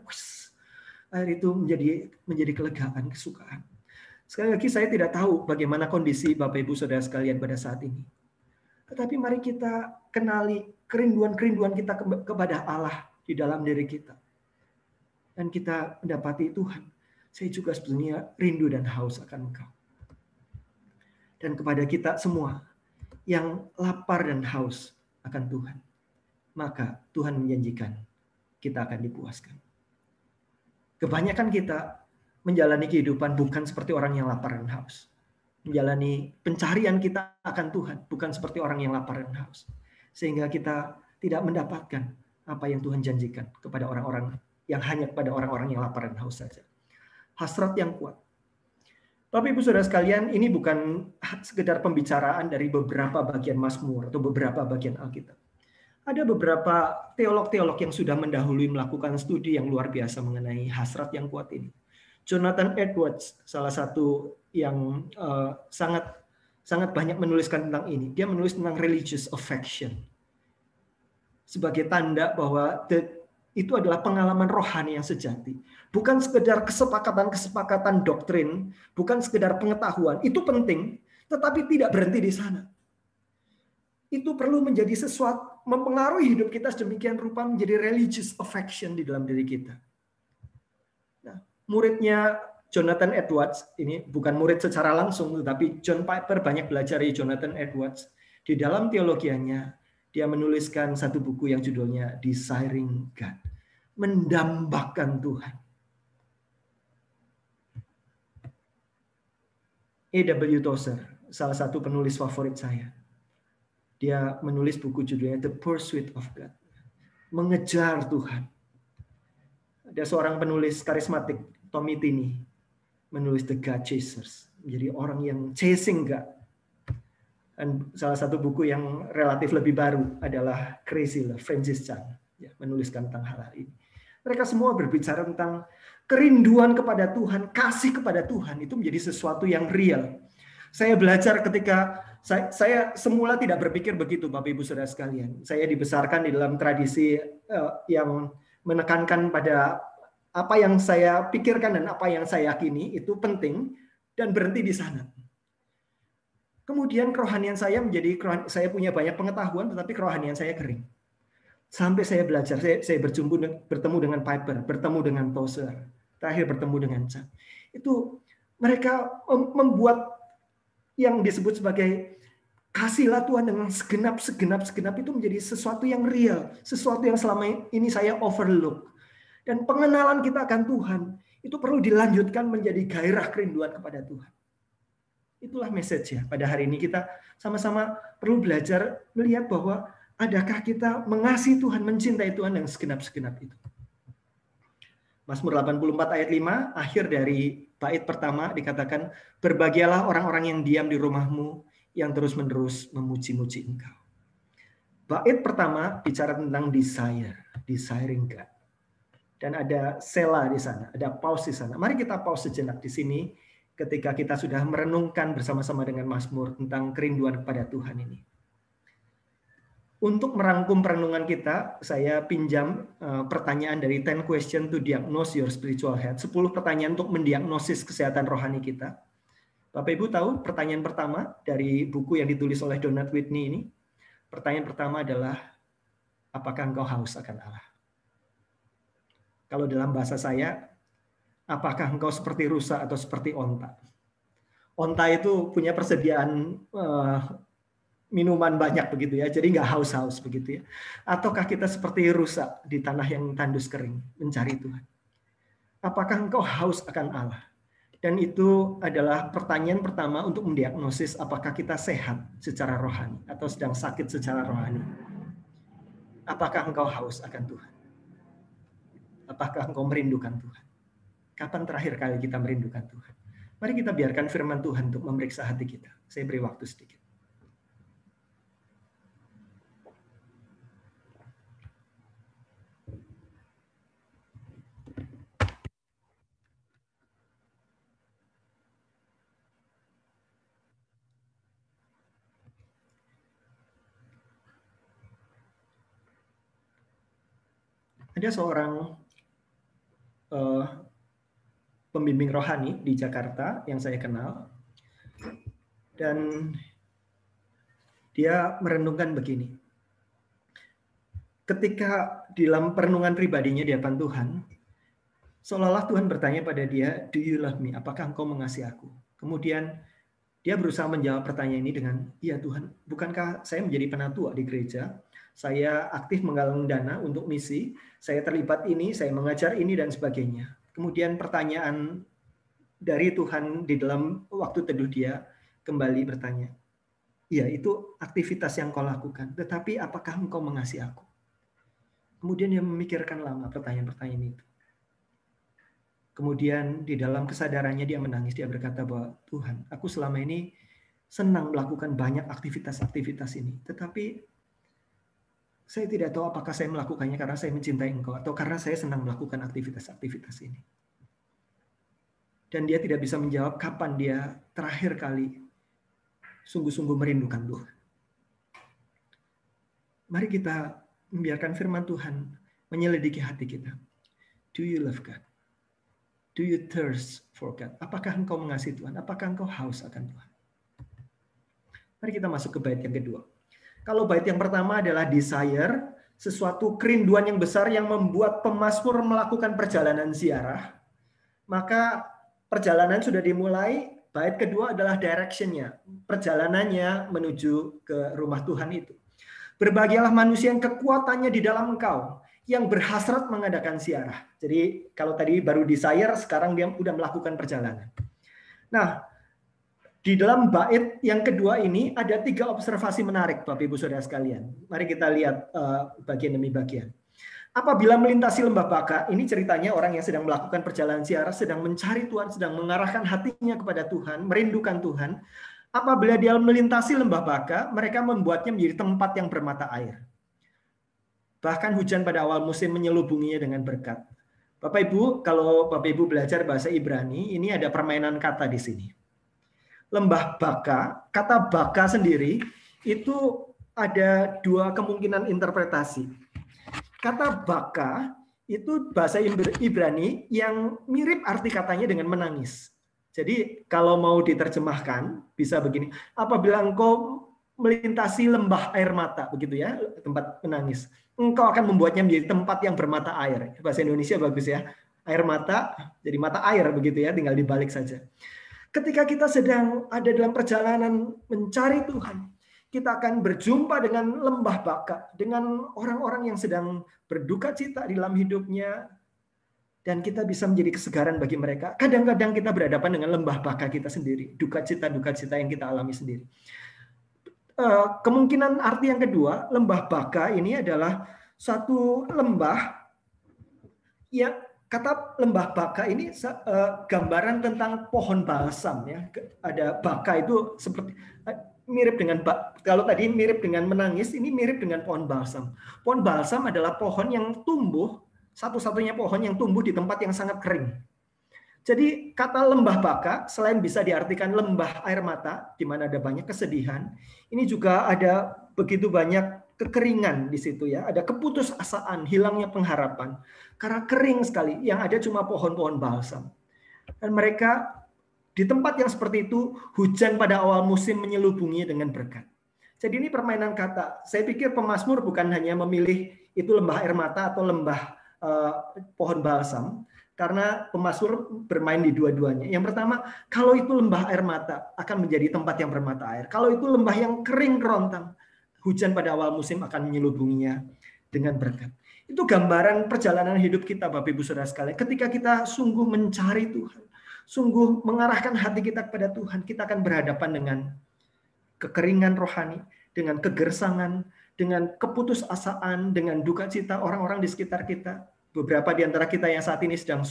air itu menjadi kelegaan, kesukaan. Sekali lagi saya tidak tahu bagaimana kondisi Bapak Ibu Saudara sekalian pada saat ini. Tetapi mari kita kenali kerinduan-kerinduan kita kepada Allah di dalam diri kita. Dan kita mendapati Tuhan, saya juga sebetulnya rindu dan haus akan Engkau. Dan kepada kita semua yang lapar dan haus akan Tuhan, maka Tuhan menjanjikan kita akan dipuaskan. Kebanyakan kita menjalani kehidupan bukan seperti orang yang lapar dan haus. Menjalani pencarian kita akan Tuhan bukan seperti orang yang lapar dan haus. Sehingga kita tidak mendapatkan apa yang Tuhan janjikan kepada orang-orang yang hanya kepada orang-orang yang lapar dan haus saja. Hasrat yang kuat. Bapak Ibu Saudara sekalian, ini bukan sekedar pembicaraan dari beberapa bagian Mazmur atau beberapa bagian Alkitab. Ada beberapa teolog-teolog yang sudah mendahului melakukan studi yang luar biasa mengenai hasrat yang kuat ini. Jonathan Edwards, salah satu yang sangat banyak menuliskan tentang ini. Dia menulis tentang religious affection. Sebagai tanda bahwa itu adalah pengalaman rohani yang sejati. Bukan sekedar kesepakatan doktrin, bukan sekedar pengetahuan. Itu penting, tetapi tidak berhenti di sana. Itu perlu menjadi sesuatu, mempengaruhi hidup kita sedemikian rupa menjadi religious affection di dalam diri kita. Nah, muridnya Jonathan Edwards, ini bukan murid secara langsung, tetapi John Piper banyak belajar dari Jonathan Edwards. Di dalam teologianya, dia menuliskan satu buku yang judulnya Desiring God. Mendambakan Tuhan. A.W. Tozer, salah satu penulis favorit saya. Dia menulis buku judulnya The Pursuit of God. Mengejar Tuhan. Ada seorang penulis karismatik, Tommy Tini, menulis The God Chasers. Menjadi orang yang chasing God. Dan salah satu buku yang relatif lebih baru adalah Crazy Love, Francis Chan, ya, menuliskan tentang hal ini. Mereka semua berbicara tentang kerinduan kepada Tuhan, kasih kepada Tuhan itu menjadi sesuatu yang real. Saya belajar ketika saya semula tidak berpikir begitu, Bapak Ibu Saudara sekalian. Saya dibesarkan di dalam tradisi yang menekankan pada apa yang saya pikirkan dan apa yang saya yakini itu penting dan berhenti di sana. Kemudian kerohanian saya saya punya banyak pengetahuan, tetapi kerohanian saya kering. Sampai saya belajar, saya bertemu dengan Piper, bertemu dengan Tozer, terakhir bertemu dengan Chan. Itu mereka membuat yang disebut sebagai kasihlah Tuhan dengan segenap itu menjadi sesuatu yang real, sesuatu yang selama ini saya overlook. Dan pengenalan kita akan Tuhan itu perlu dilanjutkan menjadi gairah kerinduan kepada Tuhan. Itulah message ya. Pada hari ini kita sama-sama perlu belajar melihat bahwa adakah kita mengasihi Tuhan, mencintai Tuhan dengan segenap itu. Mazmur 84 ayat 5, akhir dari bait pertama dikatakan, berbahagialah orang-orang yang diam di rumahmu, yang terus-menerus memuji-muji Engkau. Bait pertama bicara tentang desiring God. Dan ada selah di sana, ada pause di sana. Mari kita pause sejenak di sini ketika kita sudah merenungkan bersama-sama dengan Mazmur tentang kerinduan kepada Tuhan ini. Untuk merangkum perenungan kita, saya pinjam pertanyaan dari 10 question to diagnose your spiritual health. 10 pertanyaan untuk mendiagnosis kesehatan rohani kita. Bapak Ibu tahu pertanyaan pertama dari buku yang ditulis oleh Donald Whitney ini. Pertanyaan pertama adalah, apakah engkau haus akan Allah? Kalau dalam bahasa saya, apakah engkau seperti rusa atau seperti onta? Onta itu punya persediaan minuman banyak begitu ya, jadi nggak haus-haus begitu ya. Ataukah kita seperti rusa di tanah yang tandus kering, mencari Tuhan? Apakah engkau haus akan Allah? Dan itu adalah pertanyaan pertama untuk mendiagnosis apakah kita sehat secara rohani atau sedang sakit secara rohani. Apakah engkau haus akan Tuhan? Apakah engkau merindukan Tuhan? Kapan terakhir kali kita merindukan Tuhan? Mari kita biarkan firman Tuhan untuk memeriksa hati kita. Saya beri waktu sedikit. Ada seorang pembimbing rohani di Jakarta yang saya kenal, dan dia merenungkan begini. Ketika di dalam perenungan pribadinya di hadapan Tuhan, seolah-olah Tuhan bertanya pada dia, "Do you love me? Apakah engkau mengasihi aku?" Kemudian dia berusaha menjawab pertanyaan ini dengan, "Iya Tuhan, bukankah saya menjadi penatua di gereja? Saya aktif menggalang dana untuk misi, saya terlibat ini, saya mengajar ini, dan sebagainya." Kemudian pertanyaan dari Tuhan di dalam waktu teduh dia kembali bertanya, "Iya, itu aktivitas yang kau lakukan, tetapi apakah engkau mengasihi aku?" Kemudian dia memikirkan lama pertanyaan-pertanyaan itu. Kemudian di dalam kesadarannya dia menangis, dia berkata bahwa, "Tuhan, aku selama ini senang melakukan banyak aktivitas-aktivitas ini, tetapi saya tidak tahu apakah saya melakukannya karena saya mencintai Engkau atau karena saya senang melakukan aktivitas-aktivitas ini." Dan dia tidak bisa menjawab kapan dia terakhir kali sungguh-sungguh merindukan Tuhan. Mari kita membiarkan firman Tuhan menyelidiki hati kita. Do you love God? Do you thirst for God? Apakah engkau mengasihi Tuhan? Apakah engkau haus akan Tuhan? Mari kita masuk ke bait yang kedua. Kalau bait yang pertama adalah desire, sesuatu kerinduan yang besar yang membuat pemazmur melakukan perjalanan ziarah, maka perjalanan sudah dimulai. Bait kedua adalah direction-nya, perjalanannya menuju ke rumah Tuhan itu. Berbahagialah manusia yang kekuatannya di dalam Engkau, yang berhasrat mengadakan ziarah. Jadi kalau tadi baru desire, sekarang dia sudah melakukan perjalanan. Nah, di dalam bait yang kedua ini ada 3 observasi menarik, Bapak Ibu Saudara sekalian. Mari kita lihat bagian demi bagian. Apabila melintasi lembah Baka, ini ceritanya orang yang sedang melakukan perjalanan ziarah, sedang mencari Tuhan, sedang mengarahkan hatinya kepada Tuhan, merindukan Tuhan. Apabila dia melintasi lembah Baka, mereka membuatnya menjadi tempat yang bermata air. Bahkan hujan pada awal musim menyelubunginya dengan berkat. Bapak Ibu, kalau Bapak Ibu belajar bahasa Ibrani, ini ada permainan kata di sini. Lembah Baka, kata Baka sendiri itu ada 2 kemungkinan interpretasi. Kata Baka itu bahasa Ibrani yang mirip arti katanya dengan menangis. Jadi kalau mau diterjemahkan bisa begini, apabila engkau melintasi lembah air mata, begitu ya, tempat menangis, engkau akan membuatnya menjadi tempat yang bermata air. Bahasa Indonesia bagus ya, air mata jadi mata air begitu ya, tinggal dibalik saja. Ketika kita sedang ada dalam perjalanan mencari Tuhan, Kita akan berjumpa dengan lembah baka, dengan orang-orang yang sedang berduka cita di dalam hidupnya, dan kita bisa menjadi kesegaran bagi mereka. Kadang-kadang kita berhadapan dengan lembah baka kita sendiri, duka cita yang kita alami sendiri. Kemungkinan arti yang kedua, lembah baka ini adalah satu lembah yang kata lembah baka ini gambaran tentang pohon balsam ya. Ada baka itu seperti mirip dengan, kalau tadi mirip dengan menangis, ini mirip dengan pohon balsam. Pohon balsam adalah pohon yang tumbuh, satu-satunya pohon yang tumbuh di tempat yang sangat kering. Jadi kata lembah baka selain bisa diartikan lembah air mata, di mana ada banyak kesedihan, ini juga ada begitu banyak kekeringan di situ ya. Ada keputusasaan, hilangnya pengharapan. Karena kering sekali, yang ada cuma pohon-pohon balsam. Dan mereka di tempat yang seperti itu, hujan pada awal musim menyelubungi dengan berkat. Jadi ini permainan kata. Saya pikir pemazmur bukan hanya memilih itu lembah air mata atau lembah pohon balsam, karena pemazmur bermain di dua-duanya. Yang pertama, kalau itu lembah air mata akan menjadi tempat yang bermata air. Kalau itu lembah yang kering kerontang, hujan pada awal musim akan menyelubunginya dengan berkat. Itu gambaran perjalanan hidup kita, Bapak Ibu Saudara sekalian. Ketika kita sungguh mencari Tuhan, sungguh mengarahkan hati kita kepada Tuhan, kita akan berhadapan dengan kekeringan rohani, dengan kegersangan, dengan keputusasaan, dengan duka cita orang-orang di sekitar kita. Beberapa di antara kita yang saat ini sedang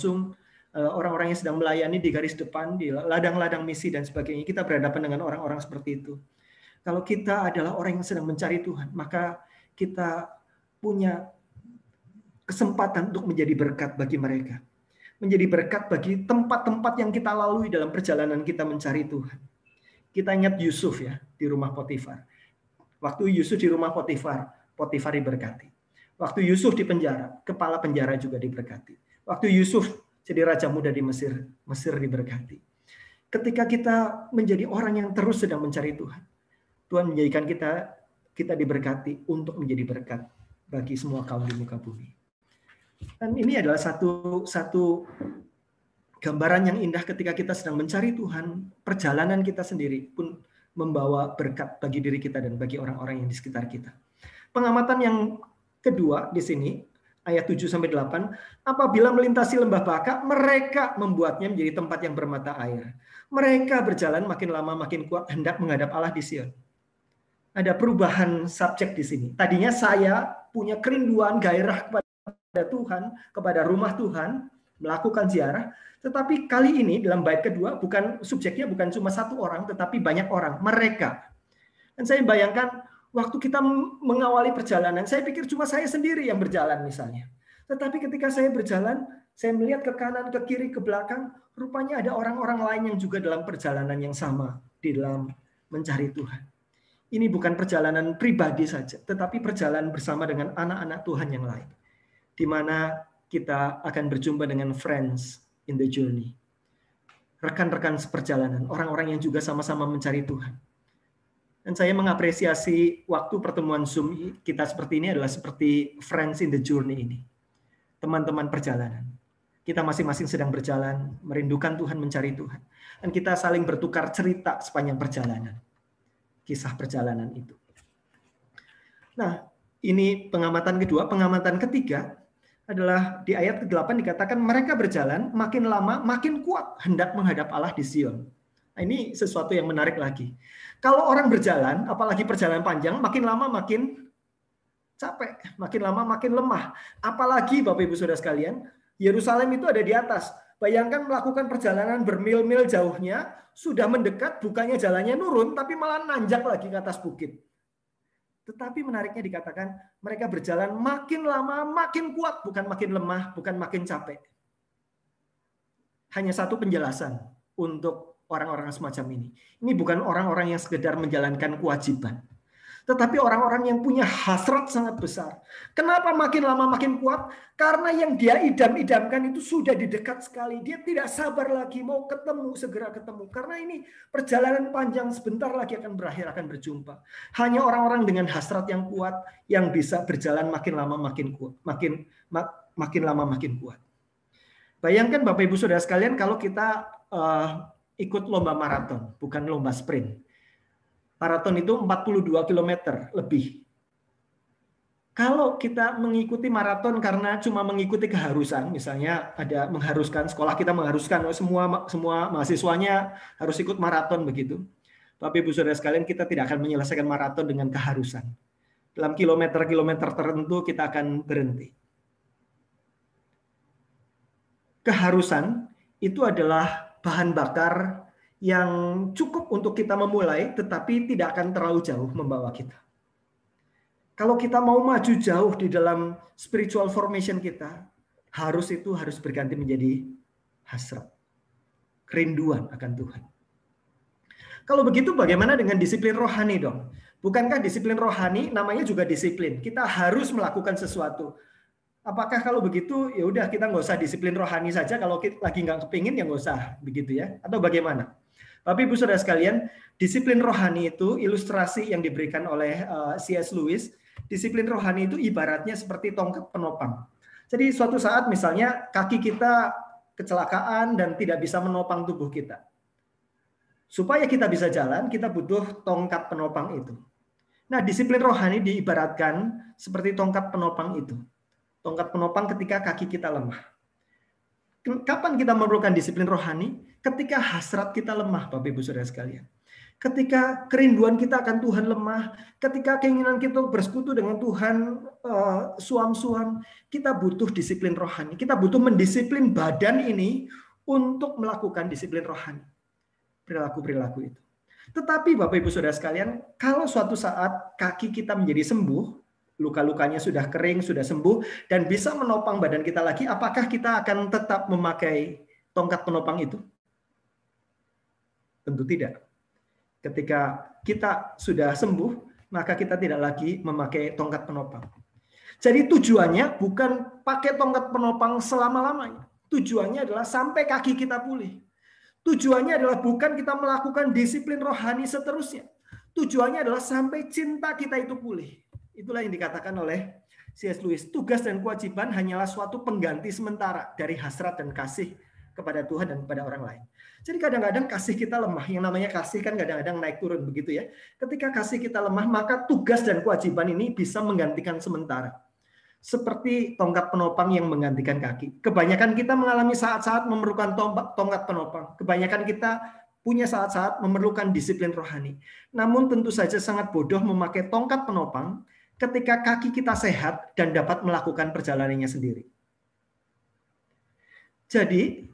orang-orang yang sedang melayani di garis depan, di ladang-ladang misi dan sebagainya, kita berhadapan dengan orang-orang seperti itu. Kalau kita adalah orang yang sedang mencari Tuhan, maka kita punya kesempatan untuk menjadi berkat bagi mereka. Menjadi berkat bagi tempat-tempat yang kita lalui dalam perjalanan kita mencari Tuhan. Kita ingat Yusuf ya, di rumah Potifar. Waktu Yusuf di rumah Potifar, Potifar diberkati. Waktu Yusuf di penjara, kepala penjara juga diberkati. Waktu Yusuf jadi raja muda di Mesir, Mesir diberkati. Ketika kita menjadi orang yang terus sedang mencari Tuhan, Tuhan menjadikan kita diberkati untuk menjadi berkat bagi semua kaum di muka bumi. Dan ini adalah satu gambaran yang indah ketika kita sedang mencari Tuhan, perjalanan kita sendiri pun membawa berkat bagi diri kita dan bagi orang-orang yang di sekitar kita. Pengamatan yang kedua di sini, ayat 7-8, apabila melintasi lembah baka, mereka membuatnya menjadi tempat yang bermata air. Mereka berjalan makin lama makin kuat, hendak menghadap Allah di Sion. Ada perubahan subjek di sini. Tadinya saya punya kerinduan, gairah kepada Tuhan, kepada rumah Tuhan, melakukan ziarah. Tetapi kali ini dalam bait kedua bukan subjeknya bukan cuma satu orang, tetapi banyak orang, mereka. Dan saya bayangkan waktu kita mengawali perjalanan, saya pikir cuma saya sendiri yang berjalan misalnya. Tetapi ketika saya berjalan, saya melihat ke kanan, ke kiri, ke belakang, rupanya ada orang-orang lain yang juga dalam perjalanan yang sama di dalam mencari Tuhan. Ini bukan perjalanan pribadi saja, tetapi perjalanan bersama dengan anak-anak Tuhan yang lain, di mana kita akan berjumpa dengan friends in the journey. Rekan-rekan seperjalanan, orang-orang yang juga sama-sama mencari Tuhan. Dan saya mengapresiasi waktu pertemuan Zoom kita seperti ini adalah seperti friends in the journey ini. Teman-teman perjalanan. Kita masing-masing sedang berjalan, merindukan Tuhan, mencari Tuhan. Dan kita saling bertukar cerita sepanjang perjalanan. Kisah perjalanan itu. Nah, ini pengamatan kedua. Pengamatan ketiga adalah di ayat ke-8 dikatakan mereka berjalan makin lama makin kuat hendak menghadap Allah di Sion. Nah, ini sesuatu yang menarik lagi. Kalau orang berjalan, apalagi perjalanan panjang, makin lama makin capek, makin lama makin lemah. Apalagi Bapak Ibu Saudara sekalian, Yerusalem itu ada di atas. Bayangkan melakukan perjalanan bermil-mil jauhnya, sudah mendekat, bukannya jalannya nurun, tapi malah nanjak lagi ke atas bukit. Tetapi menariknya dikatakan, mereka berjalan makin lama, makin kuat, bukan makin lemah, bukan makin capek. Hanya satu penjelasan untuk orang-orang semacam ini. Ini bukan orang-orang yang sekedar menjalankan kewajiban, tetapi orang-orang yang punya hasrat sangat besar. Kenapa makin lama makin kuat? Karena yang dia idam-idamkan itu sudah di dekat sekali. Dia tidak sabar lagi mau ketemu, segera ketemu. Karena ini perjalanan panjang, sebentar lagi akan berakhir, akan berjumpa. Hanya orang-orang dengan hasrat yang kuat yang bisa berjalan makin lama makin kuat, makin lama makin kuat. Bayangkan Bapak Ibu Saudara sekalian kalau kita ikut lomba maraton, bukan lomba sprint. Maraton itu 42 km lebih. Kalau kita mengikuti maraton karena cuma mengikuti keharusan, misalnya ada mengharuskan, sekolah kita mengharuskan semua mahasiswanya harus ikut maraton begitu. Bapak Ibu Saudara sekalian, kita tidak akan menyelesaikan maraton dengan keharusan. Dalam kilometer-kilometer tertentu kita akan berhenti. Keharusan itu adalah bahan bakar yang cukup untuk kita memulai, tetapi tidak akan terlalu jauh membawa kita. Kalau kita mau maju jauh di dalam spiritual formation kita, harus berganti menjadi hasrat, kerinduan akan Tuhan. Kalau begitu bagaimana dengan disiplin rohani dong? Bukankah disiplin rohani namanya juga disiplin? Kita harus melakukan sesuatu. Apakah kalau begitu ya udah kita nggak usah disiplin rohani saja, kalau kita lagi nggak kepingin ya nggak usah begitu ya? Atau bagaimana? Bapak Ibu Saudara sekalian, disiplin rohani itu ilustrasi yang diberikan oleh C.S. Lewis. Disiplin rohani itu ibaratnya seperti tongkat penopang. Jadi suatu saat misalnya kaki kita kecelakaan dan tidak bisa menopang tubuh kita. Supaya kita bisa jalan, kita butuh tongkat penopang itu. Nah, disiplin rohani diibaratkan seperti tongkat penopang itu. Tongkat penopang ketika kaki kita lemah. Kapan kita memerlukan disiplin rohani? Ketika hasrat kita lemah, Bapak Ibu Saudara sekalian. Ketika kerinduan kita akan Tuhan lemah, ketika keinginan kita bersekutu dengan Tuhan suam-suam, kita butuh disiplin rohani. Kita butuh mendisiplin badan ini untuk melakukan disiplin rohani. Perilaku-perilaku itu. Tetapi Bapak Ibu Saudara sekalian, kalau suatu saat kaki kita menjadi sembuh, luka-lukanya sudah kering, sudah sembuh, dan bisa menopang badan kita lagi, apakah kita akan tetap memakai tongkat penopang itu? Tentu tidak. Ketika kita sudah sembuh, maka kita tidak lagi memakai tongkat penopang. Jadi tujuannya bukan pakai tongkat penopang selama-lamanya. Tujuannya adalah sampai kaki kita pulih. Tujuannya adalah bukan kita melakukan disiplin rohani seterusnya. Tujuannya adalah sampai cinta kita itu pulih. Itulah yang dikatakan oleh C.S. Lewis. Tugas dan kewajiban hanyalah suatu pengganti sementara dari hasrat dan kasih kepada Tuhan dan kepada orang lain. Jadi kadang-kadang kasih kita lemah. Yang namanya kasih kan kadang-kadang naik turun begitu ya. Ketika kasih kita lemah, maka tugas dan kewajiban ini bisa menggantikan sementara. Seperti tongkat penopang yang menggantikan kaki. Kebanyakan kita mengalami saat-saat memerlukan tongkat penopang. Kebanyakan kita punya saat-saat memerlukan disiplin rohani. Namun tentu saja sangat bodoh memakai tongkat penopang ketika kaki kita sehat dan dapat melakukan perjalanannya sendiri. Jadi,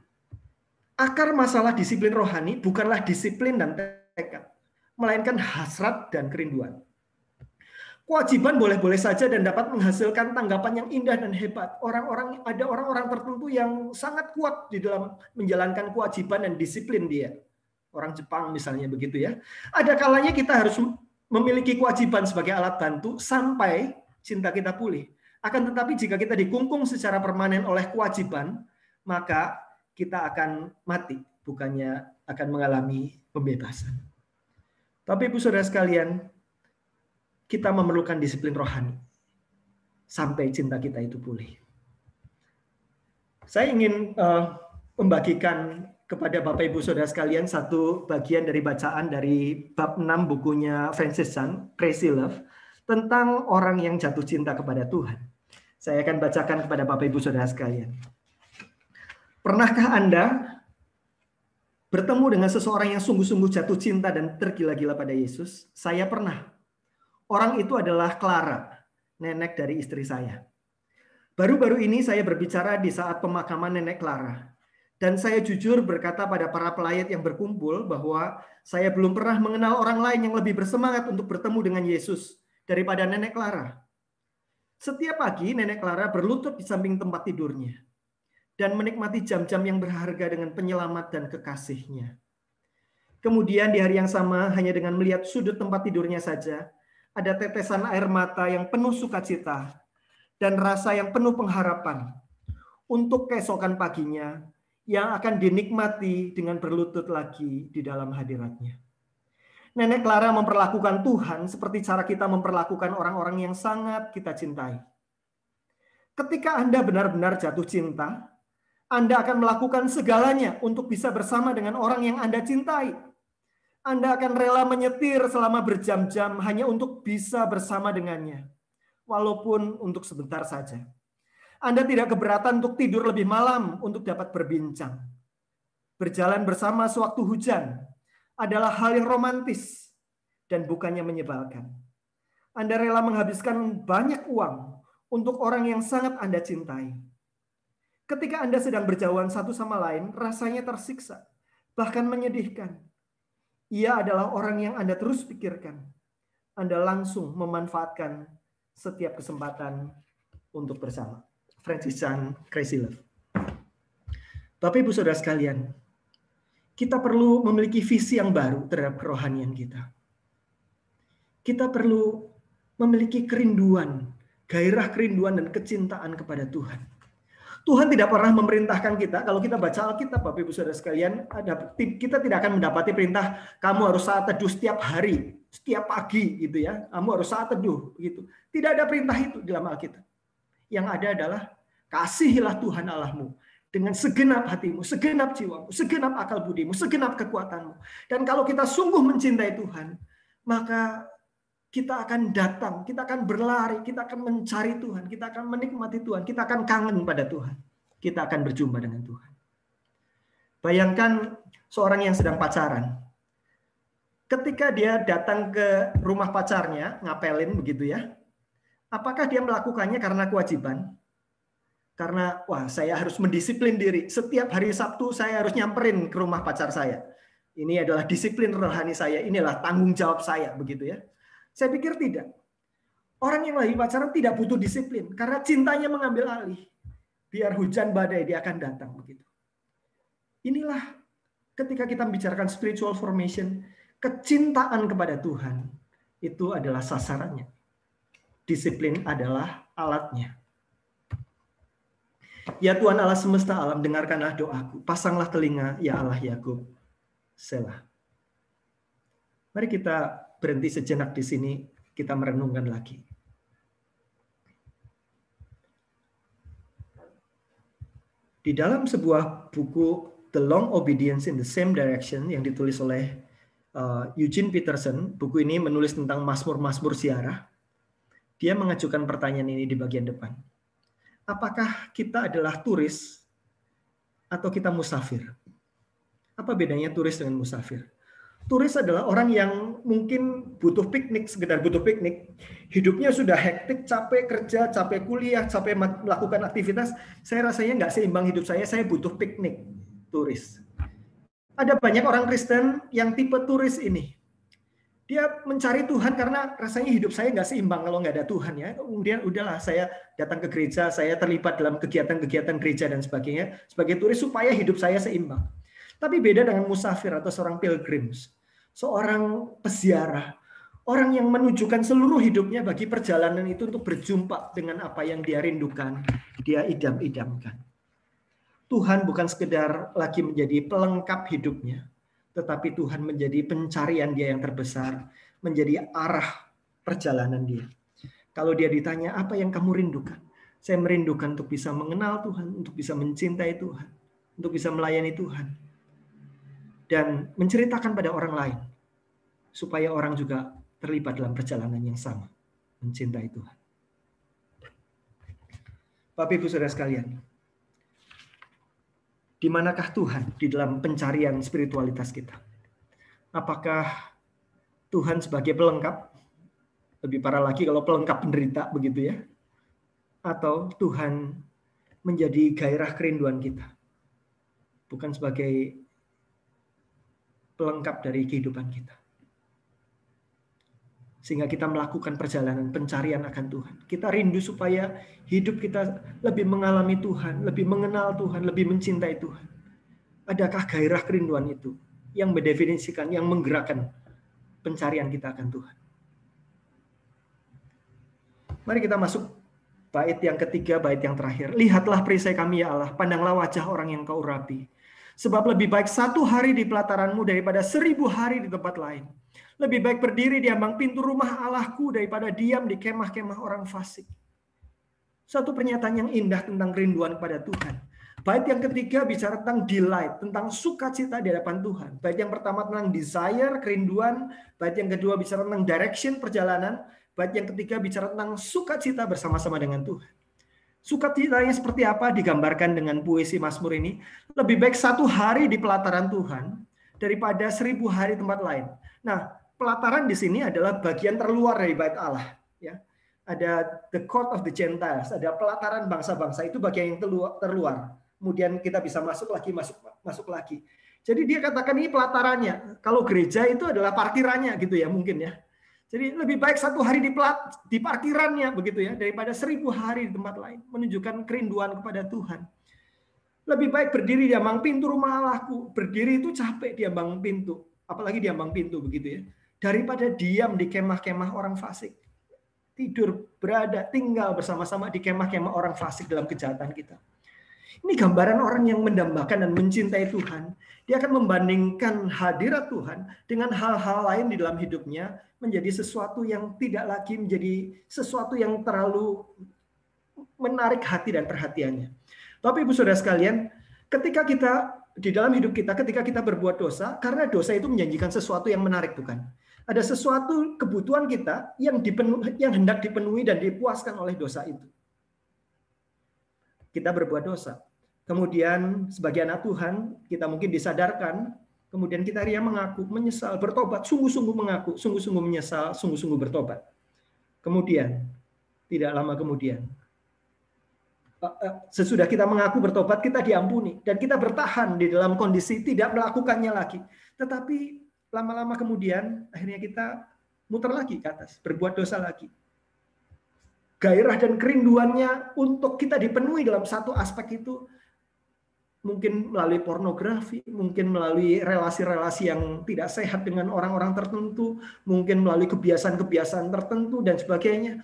akar masalah disiplin rohani bukanlah disiplin dan tekad, melainkan hasrat dan kerinduan. Kewajiban boleh-boleh saja dan dapat menghasilkan tanggapan yang indah dan hebat. Ada orang-orang tertentu yang sangat kuat di dalam menjalankan kewajiban dan disiplin dia. Orang Jepang misalnya begitu ya. Ada kalanya kita harus memiliki kewajiban sebagai alat bantu sampai cinta kita pulih. Akan tetapi jika kita dikungkung secara permanen oleh kewajiban, maka kita akan mati, bukannya akan mengalami pembebasan. Tapi Ibu Saudara sekalian, kita memerlukan disiplin rohani sampai cinta kita itu pulih. Saya ingin membagikan kepada Bapak Ibu Saudara sekalian satu bagian dari bacaan dari bab 6 bukunya Francis Chan, Crazy Love, tentang orang yang jatuh cinta kepada Tuhan. Saya akan bacakan kepada Bapak Ibu Saudara sekalian. Pernahkah Anda bertemu dengan seseorang yang sungguh-sungguh jatuh cinta dan tergila-gila pada Yesus? Saya pernah. Orang itu adalah Clara, nenek dari istri saya. Baru-baru ini saya berbicara di saat pemakaman nenek Clara. Dan saya jujur berkata pada para pelayat yang berkumpul bahwa saya belum pernah mengenal orang lain yang lebih bersemangat untuk bertemu dengan Yesus daripada nenek Clara. Setiap pagi nenek Clara berlutut di samping tempat tidurnya dan menikmati jam-jam yang berharga dengan penyelamat dan kekasihnya. Kemudian di hari yang sama hanya dengan melihat sudut tempat tidurnya saja, ada tetesan air mata yang penuh sukacita dan rasa yang penuh pengharapan untuk keesokan paginya yang akan dinikmati dengan berlutut lagi di dalam hadiratnya. Nenek Clara memperlakukan Tuhan seperti cara kita memperlakukan orang-orang yang sangat kita cintai. Ketika Anda benar-benar jatuh cinta, Anda akan melakukan segalanya untuk bisa bersama dengan orang yang Anda cintai. Anda akan rela menyetir selama berjam-jam hanya untuk bisa bersama dengannya, walaupun untuk sebentar saja. Anda tidak keberatan untuk tidur lebih malam untuk dapat berbincang. Berjalan bersama sewaktu hujan adalah hal yang romantis dan bukannya menyebalkan. Anda rela menghabiskan banyak uang untuk orang yang sangat Anda cintai. Ketika Anda sedang berjauhan satu sama lain, rasanya tersiksa, bahkan menyedihkan. Ia adalah orang yang Anda terus pikirkan. Anda langsung memanfaatkan setiap kesempatan untuk bersama. Francis Chan, Crazy Love. Bapak Ibu Saudara sekalian, kita perlu memiliki visi yang baru terhadap kerohanian kita. Kita perlu memiliki kerinduan, gairah kerinduan dan kecintaan kepada Tuhan. Tuhan tidak pernah memerintahkan kita, kalau kita baca Alkitab, Bapak Ibu Saudara sekalian, kita tidak akan mendapati perintah kamu harus saat teduh setiap hari, setiap pagi gitu ya. Kamu harus saat teduh gitu. Tidak ada perintah itu dalam Alkitab. Yang ada adalah kasihilah Tuhan Allahmu dengan segenap hatimu, segenap jiwamu, segenap akal budimu, segenap kekuatanmu. Dan kalau kita sungguh mencintai Tuhan, maka kita akan datang, kita akan berlari, kita akan mencari Tuhan, kita akan menikmati Tuhan, kita akan kangen pada Tuhan. Kita akan berjumpa dengan Tuhan. Bayangkan seorang yang sedang pacaran. Ketika dia datang ke rumah pacarnya, ngapelin begitu ya. Apakah dia melakukannya karena kewajiban? Karena, wah saya harus mendisiplin diri. Setiap hari Sabtu saya harus nyamperin ke rumah pacar saya. Ini adalah disiplin rohani saya, inilah tanggung jawab saya, begitu ya. Saya pikir tidak. Orang yang lagi pacaran tidak butuh disiplin karena cintanya mengambil alih. Biar hujan badai dia akan datang begitu. Inilah ketika kita membicarakan spiritual formation, kecintaan kepada Tuhan itu adalah sasarannya. Disiplin adalah alatnya. Ya Tuhan Allah semesta alam, dengarkanlah doaku. Pasanglah telinga, ya Allah Yakub. Selah. Mari kita berhenti sejenak di sini, kita merenungkan lagi. Di dalam sebuah buku The Long Obedience in the Same Direction yang ditulis oleh Eugene Peterson, buku ini menulis tentang mazmur-mazmur ziarah. Dia mengajukan pertanyaan ini di bagian depan. Apakah kita adalah turis atau kita musafir? Apa bedanya turis dengan musafir? Turis adalah orang yang mungkin butuh piknik, sekedar butuh piknik. Hidupnya sudah hektik, capek kerja, capek kuliah, capek melakukan aktivitas. Saya rasanya nggak seimbang hidup saya butuh piknik. Turis. Ada banyak orang Kristen yang tipe turis ini. Dia mencari Tuhan karena rasanya hidup saya nggak seimbang kalau nggak ada Tuhan ya. Kemudian udahlah saya datang ke gereja, saya terlibat dalam kegiatan-kegiatan gereja dan sebagainya sebagai turis supaya hidup saya seimbang. Tapi beda dengan musafir atau seorang pilgrims, seorang peziarah, orang yang menunjukkan seluruh hidupnya bagi perjalanan itu untuk berjumpa dengan apa yang dia rindukan, dia idam-idamkan. Tuhan bukan sekedar lagi menjadi pelengkap hidupnya, tetapi Tuhan menjadi pencarian dia yang terbesar, menjadi arah perjalanan dia. Kalau dia ditanya, apa yang kamu rindukan? Saya merindukan untuk bisa mengenal Tuhan, untuk bisa mencintai Tuhan, untuk bisa melayani Tuhan. Dan menceritakan pada orang lain, supaya orang juga terlibat dalam perjalanan yang sama, mencintai Tuhan. Bapak Ibu Saudara sekalian, di manakah Tuhan di dalam pencarian spiritualitas kita? Apakah Tuhan sebagai pelengkap? Lebih parah lagi kalau pelengkap penderita begitu ya. Atau Tuhan menjadi gairah kerinduan kita. Bukan sebagai pelengkap dari kehidupan kita. Sehingga kita melakukan perjalanan pencarian akan Tuhan. Kita rindu supaya hidup kita lebih mengalami Tuhan, lebih mengenal Tuhan, lebih mencintai Tuhan. Adakah gairah kerinduan itu yang mendefinisikan, yang menggerakkan pencarian kita akan Tuhan? Mari kita masuk bait yang ketiga, bait yang terakhir. Lihatlah perisai kami ya Allah, pandanglah wajah orang yang kau urapi. Sebab lebih baik 1 hari di pelataranmu daripada 1000 hari di tempat lain. Lebih baik berdiri di ambang pintu rumah Allahku daripada diam di kemah-kemah orang fasik. Suatu pernyataan yang indah tentang kerinduan kepada Tuhan. Bait yang ketiga bicara tentang delight, tentang sukacita di hadapan Tuhan. Bait yang pertama tentang desire, kerinduan. Bait yang kedua bicara tentang direction, perjalanan. Bait yang ketiga bicara tentang sukacita bersama-sama dengan Tuhan. Sukacitanya seperti apa digambarkan dengan puisi Mazmur ini. Lebih baik 1 hari di pelataran Tuhan daripada 1000 hari tempat lain. Nah, pelataran di sini adalah bagian terluar dari bait Allah. Ya, ada the court of the Gentiles, ada pelataran bangsa-bangsa, itu bagian yang terluar. Kemudian kita bisa masuk lagi. Jadi dia katakan ini pelatarannya. Kalau gereja itu adalah parkirannya gitu ya mungkin ya. Jadi lebih baik 1 hari di parkirannya begitu ya daripada 1000 hari di tempat lain. Menunjukkan kerinduan kepada Tuhan. Lebih baik berdiri di ambang pintu rumah Allahku. Berdiri itu capek di ambang pintu, apalagi di ambang pintu begitu ya. Daripada diam di kemah-kemah orang fasik. Tidur, berada, tinggal bersama-sama di kemah-kemah orang fasik dalam kejahatan kita. Ini gambaran orang yang mendambakan dan mencintai Tuhan. Dia akan membandingkan hadirat Tuhan dengan hal-hal lain di dalam hidupnya menjadi sesuatu yang tidak lagi menjadi sesuatu yang terlalu menarik hati dan perhatiannya. Bapak Ibu Saudara sekalian, ketika kita di dalam hidup kita, ketika kita berbuat dosa, karena dosa itu menjanjikan sesuatu yang menarik, bukan? Ada sesuatu kebutuhan kita yang hendak dipenuhi dan dipuaskan oleh dosa itu. Kita berbuat dosa. Kemudian sebagai anak Tuhan, kita mungkin disadarkan, kemudian kita akhirnya mengaku, menyesal, bertobat, sungguh-sungguh mengaku, sungguh-sungguh menyesal, sungguh-sungguh bertobat. Kemudian, tidak lama kemudian, sesudah kita mengaku bertobat, kita diampuni. Dan kita bertahan di dalam kondisi tidak melakukannya lagi. Tetapi lama-lama kemudian, akhirnya kita muter lagi ke atas, berbuat dosa lagi. Gairah dan kerinduannya untuk kita dipenuhi dalam satu aspek itu mungkin melalui pornografi, mungkin melalui relasi-relasi yang tidak sehat dengan orang-orang tertentu, mungkin melalui kebiasaan-kebiasaan tertentu dan sebagainya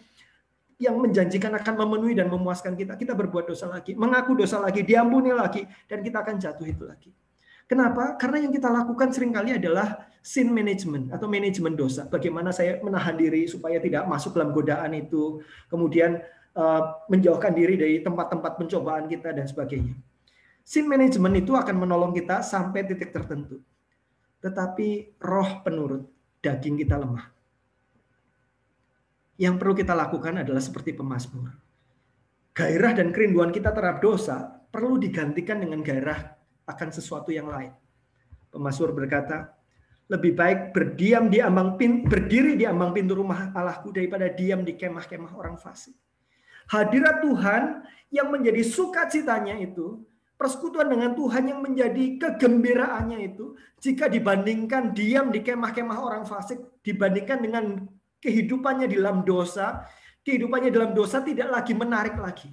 yang menjanjikan akan memenuhi dan memuaskan kita. Kita berbuat dosa lagi, mengaku dosa lagi, diampuni lagi, dan kita akan jatuh itu lagi. Kenapa? Karena yang kita lakukan seringkali adalah sin management atau manajemen dosa. Bagaimana saya menahan diri supaya tidak masuk dalam godaan itu, kemudian menjauhkan diri dari tempat-tempat pencobaan kita dan sebagainya. Sin management itu akan menolong kita sampai titik tertentu. Tetapi roh penurut, daging kita lemah. Yang perlu kita lakukan adalah seperti pemazmur. Gairah dan kerinduan kita terhadap dosa perlu digantikan dengan gairah akan sesuatu yang lain. Pemazmur berkata, lebih baik berdiri di ambang pintu rumah Allahku daripada diam di kemah-kemah orang fasik. Hadirat Tuhan yang menjadi sukacitanya itu, persekutuan dengan Tuhan yang menjadi kegembiraannya itu, jika dibandingkan diam di kemah-kemah orang fasik, dibandingkan dengan kehidupannya di dalam dosa, kehidupannya dalam dosa tidak lagi menarik lagi.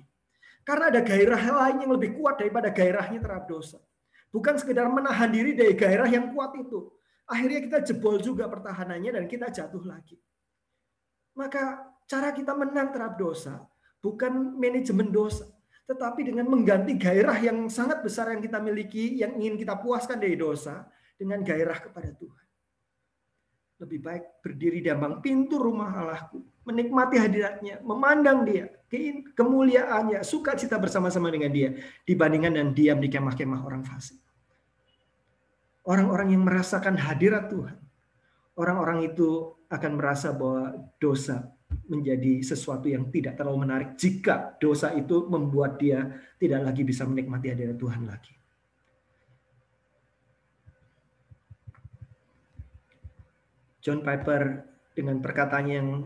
Karena ada gairah lain yang lebih kuat daripada gairahnya terhadap dosa. Bukan sekedar menahan diri dari gairah yang kuat itu. Akhirnya kita jebol juga pertahanannya dan kita jatuh lagi. Maka cara kita menang terhadap dosa bukan manajemen dosa, tetapi dengan mengganti gairah yang sangat besar yang kita miliki, yang ingin kita puaskan dari dosa, dengan gairah kepada Tuhan. Lebih baik berdiri di ambang pintu rumah Allahku, menikmati hadiratnya, memandang dia, kemuliaannya, sukacita bersama-sama dengan dia, dibandingkan dan diam di kemah-kemah orang fasik. Orang-orang yang merasakan hadirat Tuhan, orang-orang itu akan merasa bahwa dosa menjadi sesuatu yang tidak terlalu menarik jika dosa itu membuat dia tidak lagi bisa menikmati hadirat Tuhan lagi. John Piper dengan perkataannya yang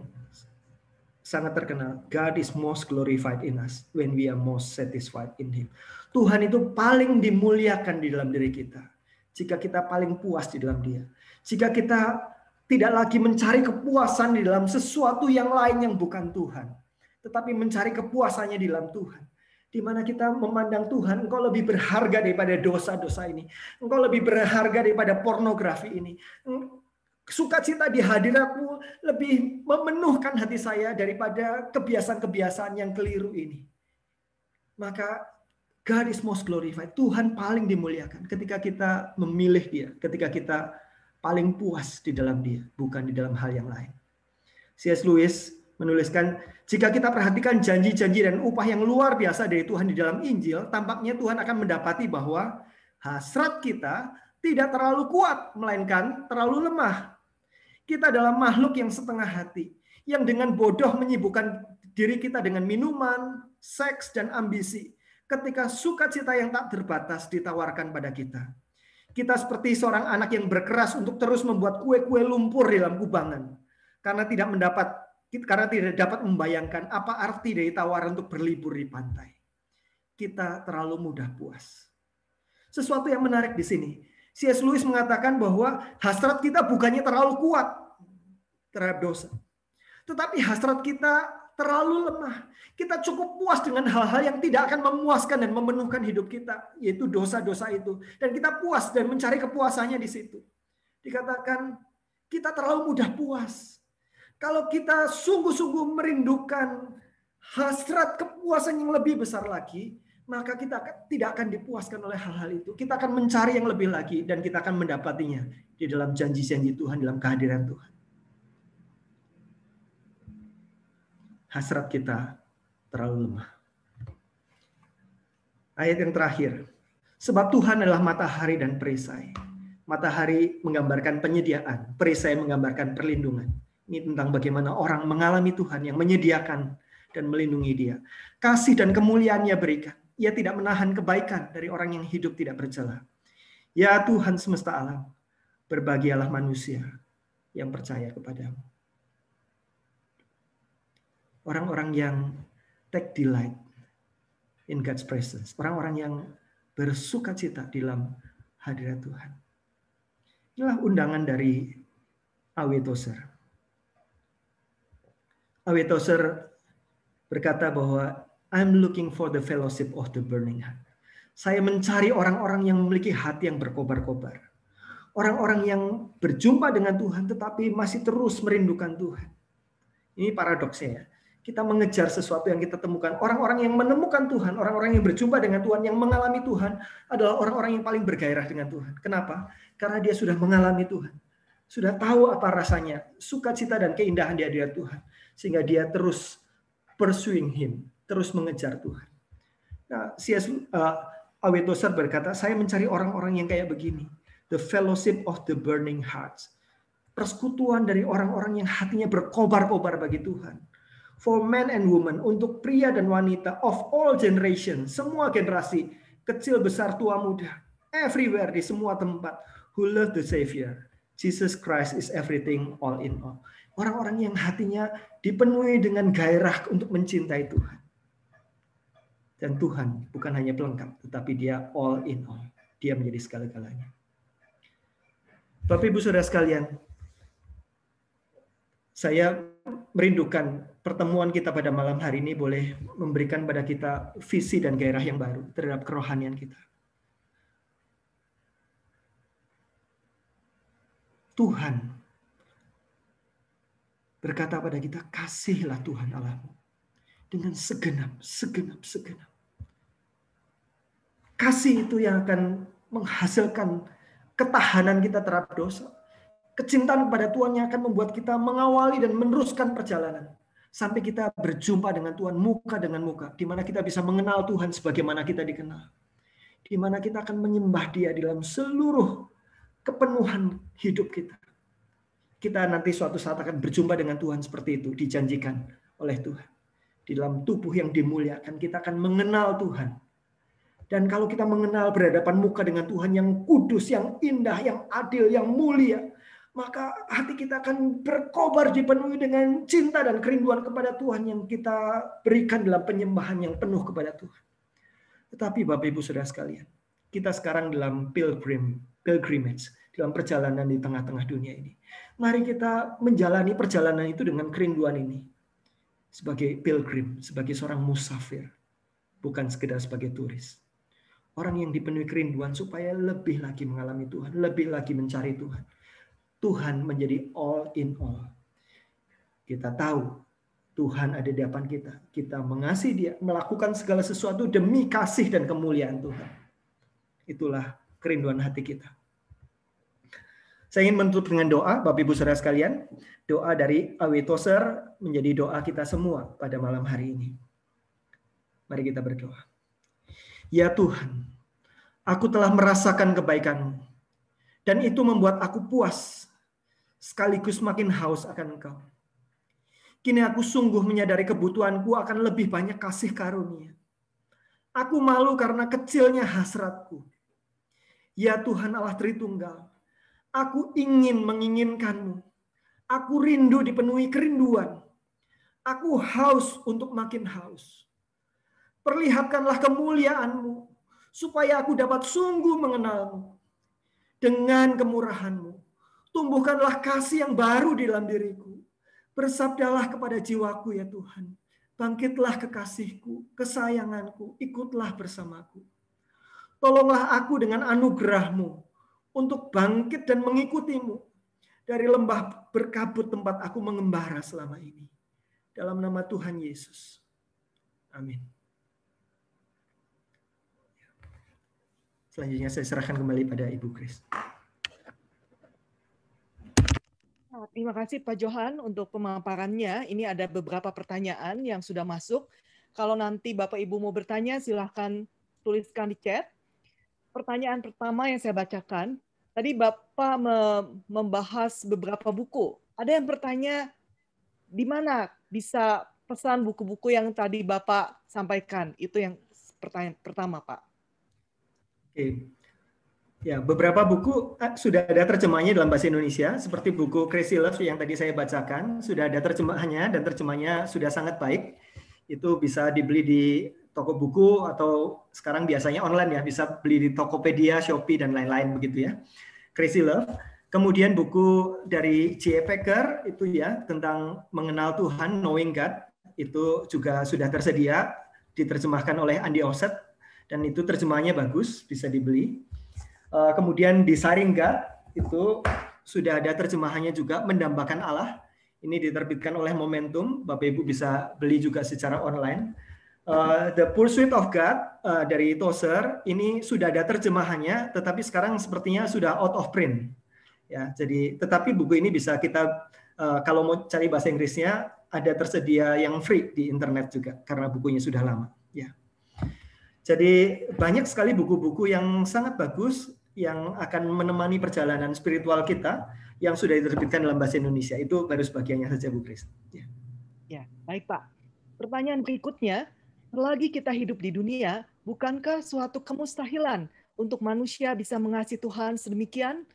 sangat terkenal, God is most glorified in us when we are most satisfied in Him. Tuhan itu paling dimuliakan di dalam diri kita jika kita paling puas di dalam Dia. Jika kita tidak lagi mencari kepuasan di dalam sesuatu yang lain yang bukan Tuhan, tetapi mencari kepuasannya di dalam Tuhan. Di mana kita memandang Tuhan, Engkau lebih berharga daripada dosa-dosa ini. Engkau lebih berharga daripada pornografi ini. Sukacita di hadirat-Mu lebih memenuhkan hati saya daripada kebiasaan-kebiasaan yang keliru ini. Maka God is most glorified. Tuhan paling dimuliakan ketika kita memilih Dia, ketika kita paling puas di dalam Dia, bukan di dalam hal yang lain. C.S. Lewis menuliskan, jika kita perhatikan janji-janji dan upah yang luar biasa dari Tuhan di dalam Injil, tampaknya Tuhan akan mendapati bahwa hasrat kita tidak terlalu kuat, melainkan terlalu lemah. Kita adalah makhluk yang setengah hati, yang dengan bodoh menyibukkan diri kita dengan minuman, seks, dan ambisi, ketika sukacita yang tak terbatas ditawarkan pada kita. Kita seperti seorang anak yang berkeras untuk terus membuat kue-kue lumpur di dalam kubangan, karena tidak dapat membayangkan apa arti dari tawaran untuk berlibur di pantai. Kita terlalu mudah puas. Sesuatu yang menarik di sini, C.S. Lewis mengatakan bahwa hasrat kita bukannya terlalu kuat terhadap dosa, tetapi hasrat kita terlalu lemah. Kita cukup puas dengan hal-hal yang tidak akan memuaskan dan memenuhkan hidup kita, yaitu dosa-dosa itu. Dan kita puas dan mencari kepuasannya di situ. Dikatakan kita terlalu mudah puas. Kalau kita sungguh-sungguh merindukan hasrat kepuasan yang lebih besar lagi, maka kita tidak akan dipuaskan oleh hal-hal itu. Kita akan mencari yang lebih lagi dan kita akan mendapatinya di dalam janji-janji Tuhan, dalam kehadiran Tuhan. Hasrat kita terlalu lemah. Ayat yang terakhir. Sebab Tuhan adalah matahari dan perisai. Matahari menggambarkan penyediaan, perisai menggambarkan perlindungan. Ini tentang bagaimana orang mengalami Tuhan yang menyediakan dan melindungi dia. Kasih dan kemuliaan-Nya berikan. Ia tidak menahan kebaikan dari orang yang hidup tidak bercela. Ya Tuhan semesta alam, berbahagialah manusia yang percaya kepadamu. Orang-orang yang take delight in God's presence. Orang-orang yang bersukacita di dalam hadirat Tuhan. Inilah undangan dari A.W. Tozer. A.W. Tozer berkata bahwa I'm looking for the fellowship of the burning heart. Saya mencari orang-orang yang memiliki hati yang berkobar-kobar. Orang-orang yang berjumpa dengan Tuhan tetapi masih terus merindukan Tuhan. Ini paradoksnya ya. Kita mengejar sesuatu yang kita temukan. Orang-orang yang menemukan Tuhan, orang-orang yang berjumpa dengan Tuhan, yang mengalami Tuhan adalah orang-orang yang paling bergairah dengan Tuhan. Kenapa? Karena dia sudah mengalami Tuhan. Sudah tahu apa rasanya sukacita dan keindahan di hadirat Tuhan. Sehingga dia terus pursuing Him. Terus mengejar Tuhan. Nah, A.W. Tozer berkata, saya mencari orang-orang yang kayak begini. The fellowship of the burning hearts. Persekutuan dari orang-orang yang hatinya berkobar-kobar bagi Tuhan. For men and women, untuk pria dan wanita of all generations, semua generasi, kecil, besar, tua, muda, everywhere, di semua tempat, who love the Savior. Jesus Christ is everything, all in all. Orang-orang yang hatinya dipenuhi dengan gairah untuk mencintai Tuhan. Dan Tuhan bukan hanya pelengkap, tetapi dia all in all. Dia menjadi segala-galanya. Bapak Ibu Saudara sekalian, saya merindukan pertemuan kita pada malam hari ini boleh memberikan pada kita visi dan gairah yang baru terhadap kerohanian kita. Tuhan berkata pada kita, kasihilah Tuhan Allahmu dengan segenap. Kasih itu yang akan menghasilkan ketahanan kita terhadap dosa. Kecintaan kepada Tuhan yang akan membuat kita mengawali dan meneruskan perjalanan. Sampai kita berjumpa dengan Tuhan muka dengan muka. Di mana kita bisa mengenal Tuhan sebagaimana kita dikenal. Di mana kita akan menyembah Dia dalam seluruh kepenuhan hidup kita. Kita nanti suatu saat akan berjumpa dengan Tuhan seperti itu. Dijanjikan oleh Tuhan. Di dalam tubuh yang dimuliakan kita akan mengenal Tuhan. Dan kalau kita mengenal berhadapan muka dengan Tuhan yang kudus, yang indah, yang adil, yang mulia, maka hati kita akan berkobar dipenuhi dengan cinta dan kerinduan kepada Tuhan yang kita berikan dalam penyembahan yang penuh kepada Tuhan. Tetapi Bapak Ibu Saudara sekalian, kita sekarang dalam pilgrimage, dalam perjalanan di tengah-tengah dunia ini. Mari kita menjalani perjalanan itu dengan kerinduan ini. Sebagai pilgrim, sebagai seorang musafir, bukan sekedar sebagai turis. Orang yang dipenuhi kerinduan supaya lebih lagi mengalami Tuhan, lebih lagi mencari Tuhan. Tuhan menjadi all in all. Kita tahu Tuhan ada di depan kita. Kita mengasihi Dia, melakukan segala sesuatu demi kasih dan kemuliaan Tuhan. Itulah kerinduan hati kita. Saya ingin menutup dengan doa, Bapak Ibu Saudara sekalian. Doa dari A.W. Tozer menjadi doa kita semua pada malam hari ini. Mari kita berdoa. Ya Tuhan, aku telah merasakan kebaikan-Mu, dan itu membuat aku puas, sekaligus makin haus akan Engkau. Kini aku sungguh menyadari kebutuhanku akan lebih banyak kasih karunia. Aku malu karena kecilnya hasratku. Ya Tuhan Allah Tritunggal, aku ingin menginginkan-Mu. Aku rindu dipenuhi kerinduan. Aku haus untuk makin haus. Perlihatkanlah kemuliaan-Mu, supaya aku dapat sungguh mengenal-Mu. Dengan kemurahan-Mu, tumbuhkanlah kasih yang baru di dalam diriku. Bersabdalah kepada jiwaku ya Tuhan. Bangkitlah kekasihku, kesayanganku, ikutlah bersamaku. Tolonglah aku dengan anugerah-Mu untuk bangkit dan mengikuti-Mu dari lembah berkabut tempat aku mengembara selama ini. Dalam nama Tuhan Yesus. Amin. Selanjutnya saya serahkan kembali pada Ibu Kris. Terima kasih Pak Johan untuk pemaparannya. Ini ada beberapa pertanyaan yang sudah masuk. Kalau nanti Bapak Ibu mau bertanya, silahkan tuliskan di chat. Pertanyaan pertama yang saya bacakan, tadi Bapak membahas beberapa buku. Ada yang bertanya, di mana bisa pesan buku-buku yang tadi Bapak sampaikan? Itu yang pertanyaan pertama, Pak. Oke. Ya, beberapa buku sudah ada terjemahnya dalam bahasa Indonesia, seperti buku Crazy Love yang tadi saya bacakan, sudah ada terjemahannya dan terjemahnya sudah sangat baik. Itu bisa dibeli di toko buku atau sekarang biasanya online ya, bisa beli di Tokopedia, Shopee dan lain-lain begitu ya. Crazy Love. Kemudian buku dari J.I. Packer itu ya tentang mengenal Tuhan, Knowing God, itu juga sudah tersedia, diterjemahkan oleh Andy Offset dan itu terjemahannya bagus, bisa dibeli. Kemudian Desiring God itu sudah ada terjemahannya juga, Mendambakan Allah. Ini diterbitkan oleh Momentum, Bapak Ibu bisa beli juga secara online. The Pursuit of God dari Tozer ini sudah ada terjemahannya, tetapi sekarang sepertinya sudah out of print. Ya, jadi tetapi buku ini bisa kita kalau mau cari bahasa Inggrisnya ada tersedia yang free di internet juga karena bukunya sudah lama. Ya. Jadi banyak sekali buku-buku yang sangat bagus yang akan menemani perjalanan spiritual kita yang sudah diterbitkan dalam bahasa Indonesia. Itu baru sebagiannya saja, Bu Kris. Ya. Ya, baik Pak. Pertanyaan berikutnya, selagi kita hidup di dunia, bukankah suatu kemustahilan untuk manusia bisa mengasihi Tuhan sedemikian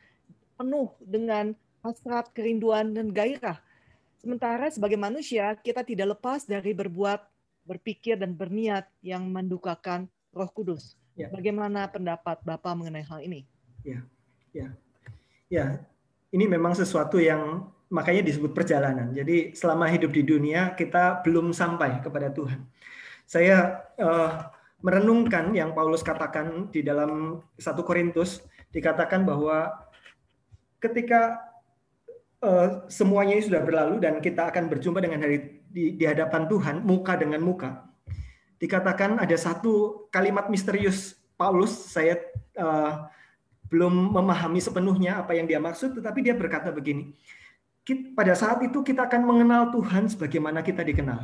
penuh dengan hasrat, kerinduan, dan gairah? Sementara sebagai manusia, kita tidak lepas dari berbuat, berpikir, dan berniat yang mendukakan Roh Kudus. Ya. Bagaimana pendapat Bapak mengenai hal ini? Ya, ini memang sesuatu yang makanya disebut perjalanan. Jadi selama hidup di dunia kita belum sampai kepada Tuhan. Saya merenungkan yang Paulus katakan di dalam 1 Korintus, dikatakan bahwa ketika semuanya sudah berlalu dan kita akan berjumpa dengan di hadapan Tuhan muka dengan muka. Dikatakan ada satu kalimat misterius Paulus, saya belum memahami sepenuhnya apa yang dia maksud, tetapi dia berkata begini, pada saat itu kita akan mengenal Tuhan sebagaimana kita dikenal.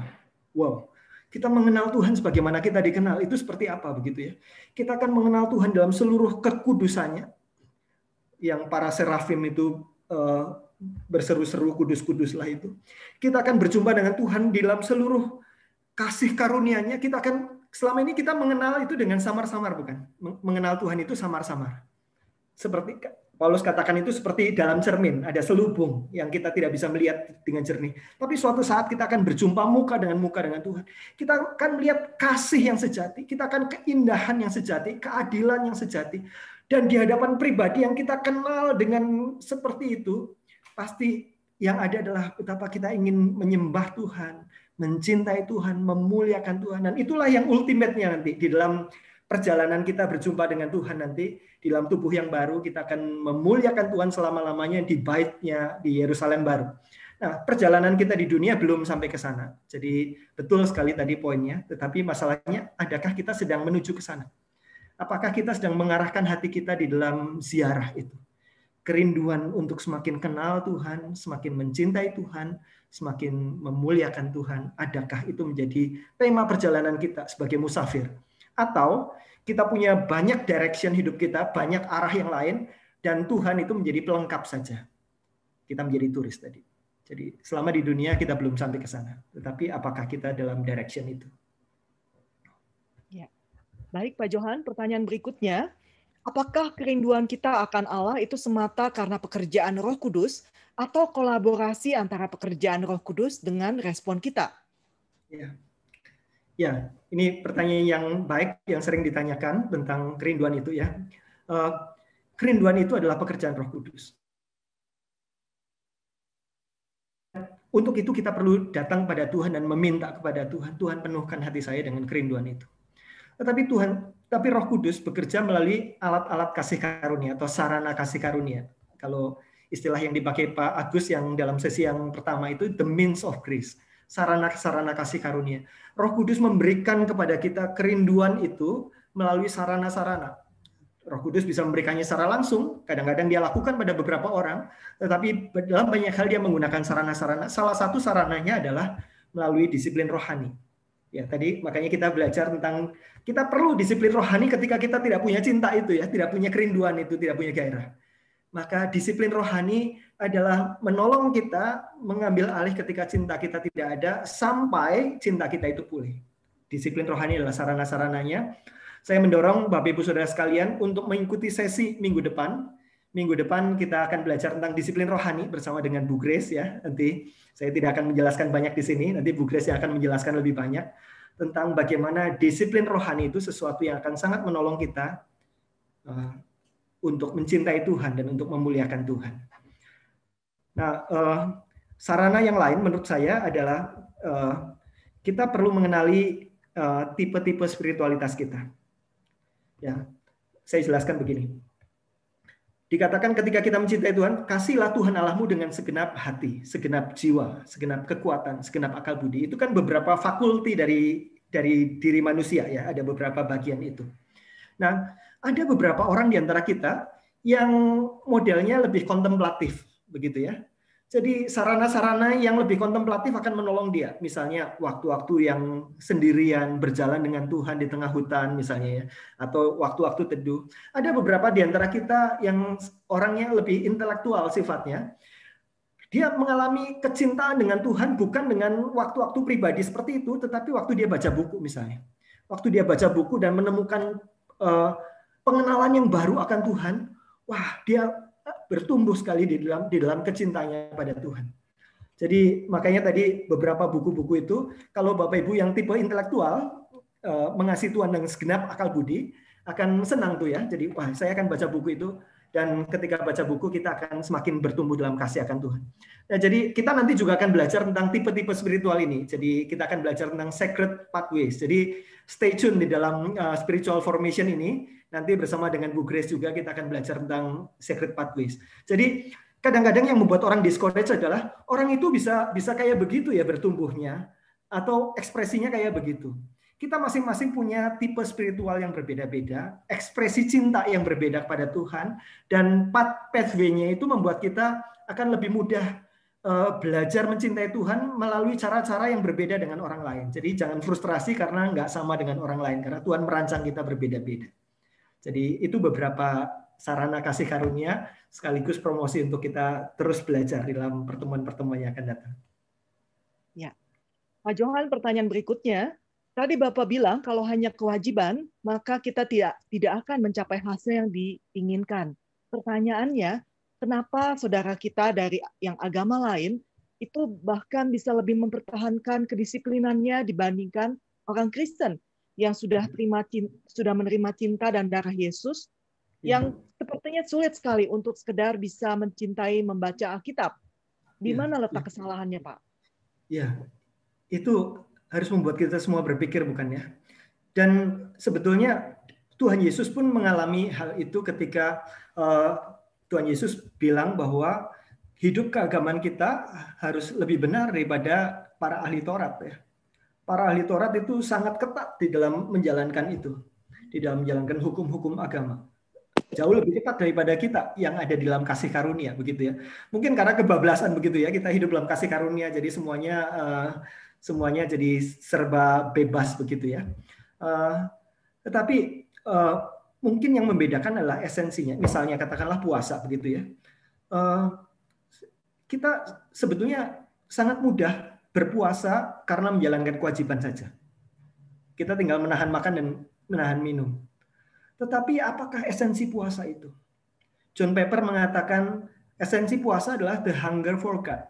Wow, kita mengenal Tuhan sebagaimana kita dikenal, itu seperti apa begitu ya? Kita akan mengenal Tuhan dalam seluruh kekudusannya, yang para serafim itu berseru-seru kudus-kuduslah itu. Kita akan berjumpa dengan Tuhan di dalam seluruh kasih karunia-Nya. Kita akan selama ini kita mengenal itu dengan samar-samar, bukan? Mengenal Tuhan itu samar-samar. Seperti Paulus katakan itu seperti dalam cermin, ada selubung yang kita tidak bisa melihat dengan jernih. Tapi suatu saat kita akan berjumpa muka dengan Tuhan. Kita akan melihat kasih yang sejati, kita akan keindahan yang sejati, keadilan yang sejati. Dan di hadapan pribadi yang kita kenal dengan seperti itu, pasti yang ada adalah betapa kita ingin menyembah Tuhan, mencintai Tuhan, memuliakan Tuhan. Dan itulah yang ultimate-nya nanti di dalam perjalanan kita berjumpa dengan Tuhan nanti di dalam tubuh yang baru, kita akan memuliakan Tuhan selama-lamanya di bait-Nya di Yerusalem baru. Nah, perjalanan kita di dunia belum sampai ke sana. Jadi betul sekali tadi poinnya, tetapi masalahnya adakah kita sedang menuju ke sana? Apakah kita sedang mengarahkan hati kita di dalam ziarah itu? kerinduan untuk semakin kenal Tuhan, semakin mencintai Tuhan, semakin memuliakan Tuhan. Adakah itu menjadi tema perjalanan kita sebagai musafir? Atau kita punya banyak direction hidup kita, banyak arah yang lain, dan Tuhan itu menjadi pelengkap saja. Kita menjadi turis tadi. Jadi selama di dunia kita belum sampai ke sana. Tetapi apakah kita dalam direction itu? Ya. Baik Pak Johan, pertanyaan berikutnya. Apakah kerinduan kita akan Allah itu semata karena pekerjaan Roh Kudus atau kolaborasi antara pekerjaan Roh Kudus dengan respon kita? Ya, ini pertanyaan yang baik yang sering ditanyakan tentang kerinduan itu ya. Kerinduan itu adalah pekerjaan Roh Kudus. Untuk itu kita perlu datang pada Tuhan dan meminta kepada Tuhan, Tuhan penuhkan hati saya dengan kerinduan itu. Tapi Roh Kudus bekerja melalui alat-alat kasih karunia atau sarana kasih karunia. Kalau istilah yang dipakai Pak Agus yang dalam sesi yang pertama itu the means of grace, sarana-sarana kasih karunia. Roh Kudus memberikan kepada kita kerinduan itu melalui sarana-sarana. Roh Kudus bisa memberikannya secara langsung, kadang-kadang dia lakukan pada beberapa orang, tetapi dalam banyak hal dia menggunakan sarana-sarana. Salah satu sarananya adalah melalui disiplin rohani. Ya, tadi makanya kita belajar tentang kita perlu disiplin rohani ketika kita tidak punya cinta itu ya, tidak punya kerinduan itu, tidak punya gairah. Maka disiplin rohani adalah menolong kita mengambil alih ketika cinta kita tidak ada sampai cinta kita itu pulih. Disiplin rohani adalah sarana-sarananya. Saya mendorong Bapak Ibu Saudara sekalian untuk mengikuti sesi minggu depan. Minggu depan kita akan belajar tentang disiplin rohani bersama dengan Bu Grace ya. Nanti saya tidak akan menjelaskan banyak di sini, nanti Bu Grace yang akan menjelaskan lebih banyak tentang bagaimana disiplin rohani itu sesuatu yang akan sangat menolong kita untuk mencintai Tuhan dan untuk memuliakan Tuhan. Nah, sarana yang lain menurut saya adalah kita perlu mengenali tipe-tipe spiritualitas kita. Ya, saya jelaskan begini. Dikatakan ketika kita mencintai Tuhan, kasihlah Tuhan Allahmu dengan segenap hati, segenap jiwa, segenap kekuatan, segenap akal budi. Itu kan beberapa fakulti dari diri manusia ya, ada beberapa bagian itu. Nah, ada beberapa orang di antara kita yang modelnya lebih kontemplatif, begitu ya. Jadi sarana-sarana yang lebih kontemplatif akan menolong dia. Misalnya waktu-waktu yang sendirian berjalan dengan Tuhan di tengah hutan misalnya ya, atau waktu-waktu teduh. Ada beberapa di antara kita yang orangnya lebih intelektual sifatnya. Dia mengalami kecintaan dengan Tuhan bukan dengan waktu-waktu pribadi seperti itu, tetapi waktu dia baca buku misalnya. Waktu dia baca buku dan menemukan pengenalan yang baru akan Tuhan, wah dia bertumbuh sekali di dalam kecintanya pada Tuhan. Jadi makanya tadi beberapa buku-buku itu, kalau Bapak Ibu yang tipe intelektual mengasihi Tuhan dengan segenap akal budi, akan senang tuh ya. Jadi wah saya akan baca buku itu, dan ketika baca buku kita akan semakin bertumbuh dalam kasih akan Tuhan. Nah, jadi kita nanti juga akan belajar tentang tipe-tipe spiritual ini. Jadi kita akan belajar tentang sacred pathways. Jadi stay tune di dalam spiritual formation ini. Nanti bersama dengan Bu Grace juga kita akan belajar tentang sacred pathways. Jadi kadang-kadang yang membuat orang discourage adalah orang itu bisa kayak begitu ya bertumbuhnya, atau ekspresinya kayak begitu. Kita masing-masing punya tipe spiritual yang berbeda-beda, ekspresi cinta yang berbeda kepada Tuhan, dan pathway-nya itu membuat kita akan lebih mudah belajar mencintai Tuhan melalui cara-cara yang berbeda dengan orang lain. Jadi jangan frustrasi karena nggak sama dengan orang lain, karena Tuhan merancang kita berbeda-beda. Jadi itu beberapa sarana kasih karunia sekaligus promosi untuk kita terus belajar dalam pertemuan-pertemuan yang akan datang. Ya, Pak Johan, pertanyaan berikutnya. Tadi Bapak bilang kalau hanya kewajiban, maka kita tidak akan mencapai hasil yang diinginkan. Pertanyaannya, kenapa saudara kita dari yang agama lain itu bahkan bisa lebih mempertahankan kedisiplinannya dibandingkan orang Kristen yang sudah menerima cinta dan darah Yesus, yang sepertinya sulit sekali untuk sekedar bisa mencintai membaca Alkitab. Di mana letak kesalahannya, Pak? Ya, itu harus membuat kita semua berpikir, bukan ya? Dan sebetulnya Tuhan Yesus pun mengalami hal itu ketika Tuhan Yesus bilang bahwa hidup keagamaan kita harus lebih benar daripada para ahli Taurat ya. Para ahli Taurat itu sangat ketat di dalam menjalankan itu, di dalam menjalankan hukum-hukum agama. jauh lebih ketat daripada kita yang ada di dalam kasih karunia, begitu ya. Mungkin karena kebablasan begitu ya, kita hidup dalam kasih karunia, jadi semuanya jadi serba bebas begitu ya. Tetapi mungkin yang membedakan adalah esensinya. Misalnya katakanlah puasa begitu ya. Kita sebetulnya sangat mudah berpuasa karena menjalankan kewajiban saja. Kita tinggal menahan makan dan menahan minum. Tetapi apakah esensi puasa itu? John Piper mengatakan esensi puasa adalah the hunger for God.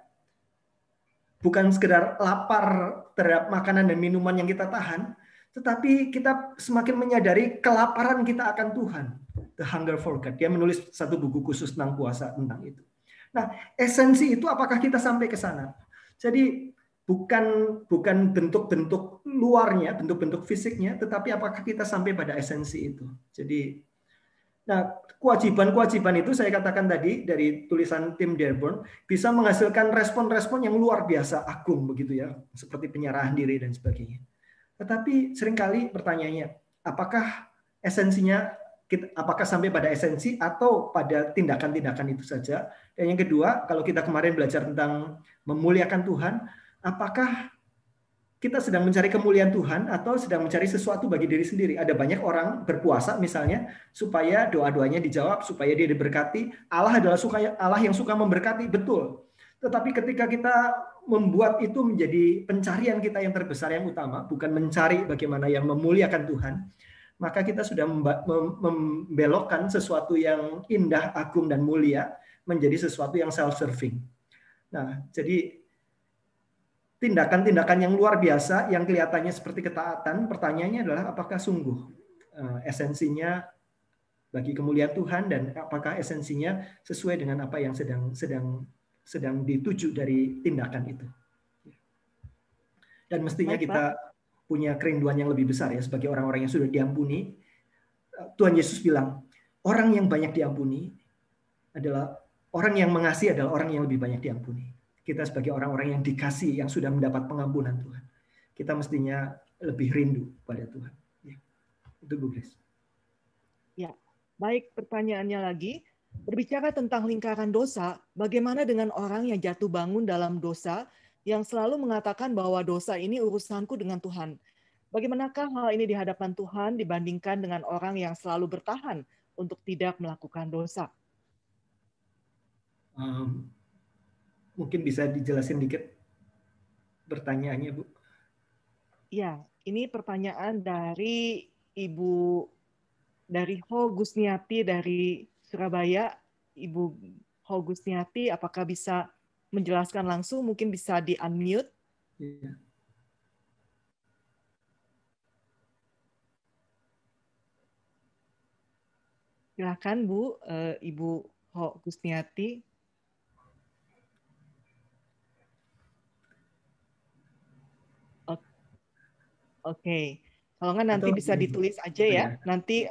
Bukan sekedar lapar terhadap makanan dan minuman yang kita tahan, tetapi kita semakin menyadari kelaparan kita akan Tuhan. The hunger for God. Dia menulis satu buku khusus tentang puasa tentang itu. Nah, esensi itu apakah kita sampai ke sana? Jadi bukan bentuk-bentuk luarnya, bentuk-bentuk fisiknya, tetapi apakah kita sampai pada esensi itu. Jadi, nah kewajiban-kewajiban itu saya katakan tadi dari tulisan Tim Dearborn bisa menghasilkan respon-respon yang luar biasa agung begitu ya, seperti penyerahan diri dan sebagainya. Tetapi seringkali pertanyaannya, apakah esensinya, apakah sampai pada esensi atau pada tindakan-tindakan itu saja? Dan yang kedua, kalau kita kemarin belajar tentang memuliakan Tuhan, apakah kita sedang mencari kemuliaan Tuhan atau sedang mencari sesuatu bagi diri sendiri? Ada banyak orang berpuasa misalnya supaya doa-doanya dijawab, supaya dia diberkati. Allah adalah Allah yang suka memberkati, betul. Tetapi ketika kita membuat itu menjadi pencarian kita yang terbesar, yang utama, bukan mencari bagaimana yang memuliakan Tuhan, maka kita sudah membelokkan sesuatu yang indah, agung, dan mulia menjadi sesuatu yang self-serving. Nah, jadi tindakan-tindakan yang luar biasa yang kelihatannya seperti ketaatan, pertanyaannya adalah apakah sungguh esensinya bagi kemuliaan Tuhan dan apakah esensinya sesuai dengan apa yang sedang dituju dari tindakan itu. Dan mestinya kita punya kerinduan yang lebih besar ya sebagai orang-orang yang sudah diampuni. Tuhan Yesus bilang, orang yang banyak diampuni adalah orang yang mengasihi adalah orang yang lebih banyak diampuni. Kita sebagai orang-orang yang dikasih, yang sudah mendapat pengampunan Tuhan, kita mestinya lebih rindu pada Tuhan. Ya. Itu Bu Grace. Ya, baik, pertanyaannya lagi. Berbicara tentang lingkaran dosa, bagaimana dengan orang yang jatuh bangun dalam dosa, yang selalu mengatakan bahwa dosa ini urusanku dengan Tuhan? Bagaimanakah hal ini di hadapan Tuhan dibandingkan dengan orang yang selalu bertahan untuk tidak melakukan dosa? Mungkin bisa dijelasin dikit pertanyaannya, Bu? Ya, ini pertanyaan dari Ibu dari Ho Gusniati dari Surabaya. Ibu Ho Gusniati, apakah bisa menjelaskan langsung? Mungkin bisa di-unmute. Ya. Silakan Bu, Ibu Ho Gusniati. Oke, kalau nggak nanti bisa ditulis aja ya. Nanti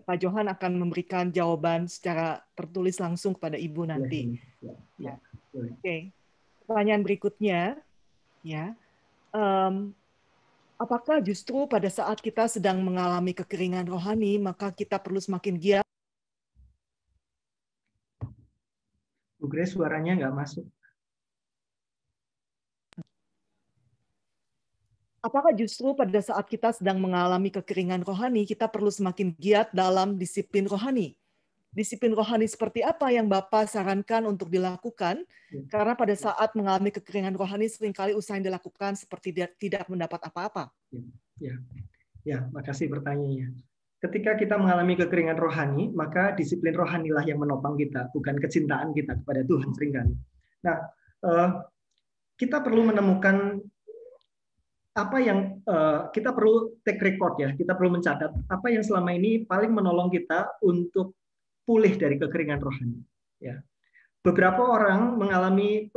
Pak Johan akan memberikan jawaban secara tertulis langsung kepada Ibu nanti. Oke, pertanyaan berikutnya, ya, apakah justru pada saat kita sedang mengalami kekeringan rohani, maka kita perlu semakin giat? Bu Grace, suaranya nggak masuk. Apakah justru pada saat kita sedang mengalami kekeringan rohani, kita perlu semakin giat dalam disiplin rohani? Disiplin rohani seperti apa yang Bapak sarankan untuk dilakukan? Karena pada saat mengalami kekeringan rohani, seringkali usaha yang dilakukan seperti tidak mendapat apa-apa. Ya, makasih pertanyaannya. Ketika kita mengalami kekeringan rohani, maka disiplin rohanilah yang menopang kita, bukan kecintaan kita kepada Tuhan seringkali. Nah, kita perlu menemukan apa yang kita perlu take record ya, kita perlu mencatat apa yang selama ini paling menolong kita untuk pulih dari kekeringan rohani. Ya, beberapa orang mengalami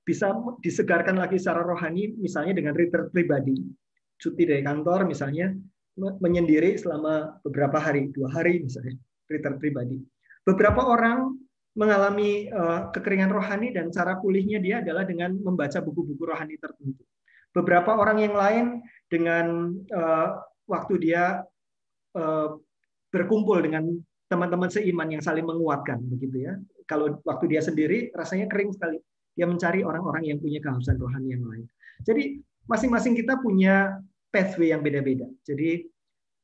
bisa disegarkan lagi secara rohani, misalnya dengan retreat pribadi, cuti dari kantor misalnya, menyendiri selama beberapa hari, 2 hari misalnya, retreat pribadi. Beberapa orang mengalami kekeringan rohani dan cara pulihnya dia adalah dengan membaca buku-buku rohani tertentu. Beberapa orang yang lain dengan waktu dia berkumpul dengan teman-teman seiman yang saling menguatkan, begitu ya. Kalau waktu dia sendiri rasanya kering sekali. Dia mencari orang-orang yang punya kehausan rohani yang lain. Jadi masing-masing kita punya pathway yang beda-beda. Jadi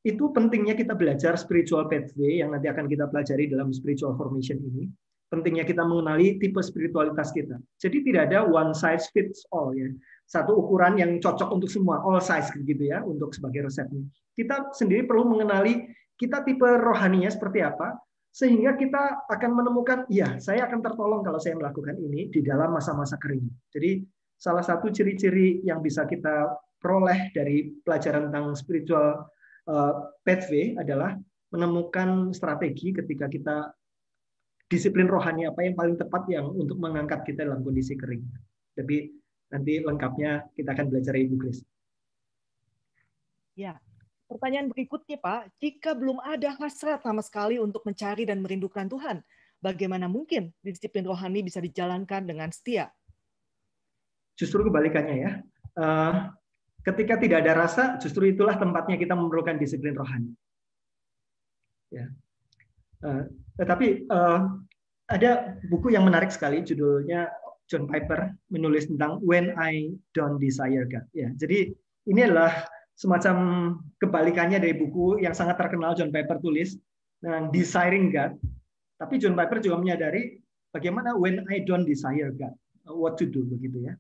itu pentingnya kita belajar spiritual pathway yang nanti akan kita pelajari dalam spiritual formation ini. Pentingnya kita mengenali tipe spiritualitas kita. Jadi tidak ada one size fits all ya. Satu ukuran yang cocok untuk semua, all size gitu ya, untuk sebagai resepnya. Kita sendiri perlu mengenali kita tipe rohaninya seperti apa, sehingga kita akan menemukan, ya saya akan tertolong kalau saya melakukan ini di dalam masa-masa kering. Jadi salah satu ciri-ciri yang bisa kita peroleh dari pelajaran tentang spiritual pathway adalah menemukan strategi ketika kita disiplin rohani apa yang paling tepat yang untuk mengangkat kita dalam kondisi kering. Tapi nanti lengkapnya kita akan belajar Ibu Kris. Ya, pertanyaan berikutnya Pak, jika belum ada hasrat sama sekali untuk mencari dan merindukan Tuhan, bagaimana mungkin disiplin rohani bisa dijalankan dengan setia? Justru kebalikannya ya. Ketika tidak ada rasa, justru itulah tempatnya kita memerlukan disiplin rohani. Ya. Tetapi ada buku yang menarik sekali, judulnya John Piper menulis tentang When I Don't Desire God. Ya, jadi ini adalah semacam kebalikannya dari buku yang sangat terkenal John Piper tulis, Desiring God. Tapi John Piper juga menyadari bagaimana when I don't desire God, what to do begitu ya.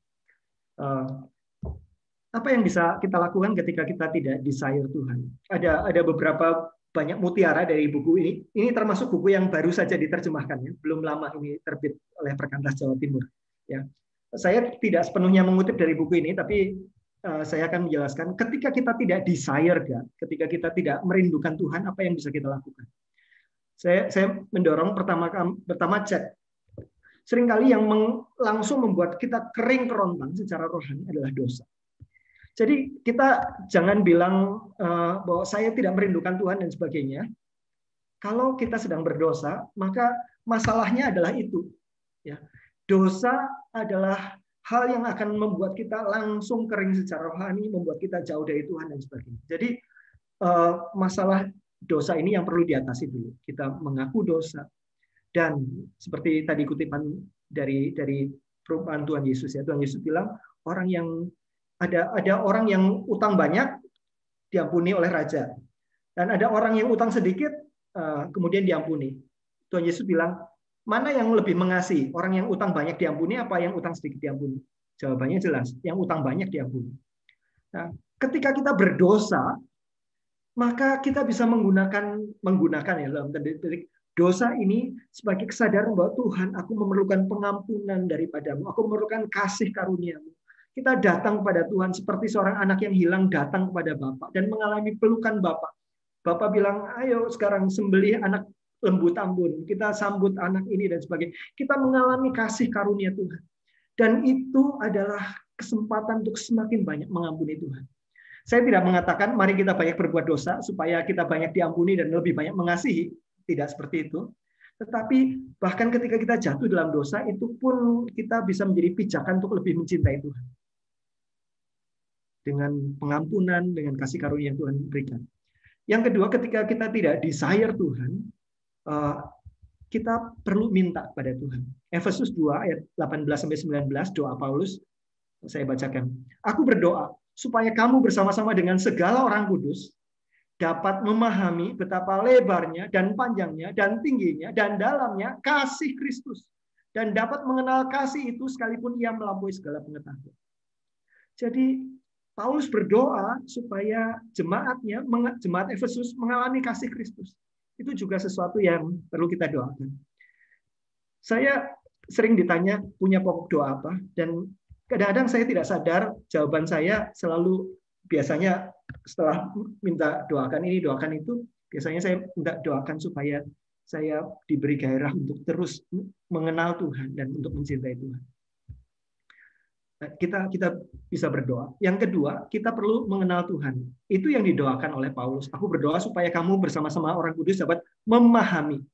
Apa yang bisa kita lakukan ketika kita tidak desire Tuhan? Ada beberapa banyak mutiara dari buku ini. Ini termasuk buku yang baru saja diterjemahkan ya. Belum lama ini terbit oleh Perkantas Jawa Timur. Ya, saya tidak sepenuhnya mengutip dari buku ini, tapi saya akan menjelaskan. Ketika kita tidak desire God, ketika kita tidak merindukan Tuhan, apa yang bisa kita lakukan? Saya mendorong pertama cek. Seringkali yang langsung membuat kita kering kerontang secara rohani adalah dosa. Jadi kita jangan bilang bahwa saya tidak merindukan Tuhan dan sebagainya. Kalau kita sedang berdosa, maka masalahnya adalah itu. Ya, dosa adalah hal yang akan membuat kita langsung kering secara rohani, membuat kita jauh dari Tuhan dan sebagainya. Jadi masalah dosa ini yang perlu diatasi dulu. Kita mengaku dosa dan seperti tadi kutipan dari perumpamaan Tuhan Yesus ya. Tuhan Yesus bilang orang yang ada orang yang utang banyak diampuni oleh raja, dan ada orang yang utang sedikit kemudian diampuni. Tuhan Yesus bilang, mana yang lebih mengasihi? Orang yang utang banyak diampuni apa yang utang sedikit diampuni? Jawabannya jelas, yang utang banyak diampuni. Nah, ketika kita berdosa, maka kita bisa menggunakan ya dalam tanda petik dosa ini sebagai kesadaran bahwa Tuhan, aku memerlukan pengampunan daripadamu, aku memerlukan kasih karuniamu. Kita datang kepada Tuhan seperti seorang anak yang hilang datang kepada Bapa dan mengalami pelukan Bapa. Bapa bilang, ayo sekarang sembelih anak lembu tambun, kita sambut anak ini dan sebagainya. Kita mengalami kasih karunia Tuhan. Dan itu adalah kesempatan untuk semakin banyak mengampuni Tuhan. Saya tidak mengatakan mari kita banyak berbuat dosa supaya kita banyak diampuni dan lebih banyak mengasihi. Tidak seperti itu. Tetapi bahkan ketika kita jatuh dalam dosa, itu pun kita bisa menjadi pijakan untuk lebih mencintai Tuhan. Dengan pengampunan, dengan kasih karunia yang Tuhan berikan. Yang kedua, ketika kita tidak desire Tuhan, kita perlu minta pada Tuhan. Efesus 2 ayat 18-19, doa Paulus, saya bacakan. Aku berdoa supaya kamu bersama-sama dengan segala orang kudus dapat memahami betapa lebarnya dan panjangnya dan tingginya dan dalamnya kasih Kristus, dan dapat mengenal kasih itu sekalipun ia melampaui segala pengetahuan. Jadi Paulus berdoa supaya jemaat Efesus mengalami kasih Kristus. Itu juga sesuatu yang perlu kita doakan. Saya sering ditanya punya pokok doa apa, dan kadang-kadang saya tidak sadar jawaban saya selalu biasanya setelah minta doakan ini, doakan itu, biasanya saya minta doakan supaya saya diberi gairah untuk terus mengenal Tuhan dan untuk mencintai Tuhan. Kita bisa berdoa. Yang kedua, kita perlu mengenal Tuhan. Itu yang didoakan oleh Paulus. Aku berdoa supaya kamu bersama-sama orang kudus dapat memahami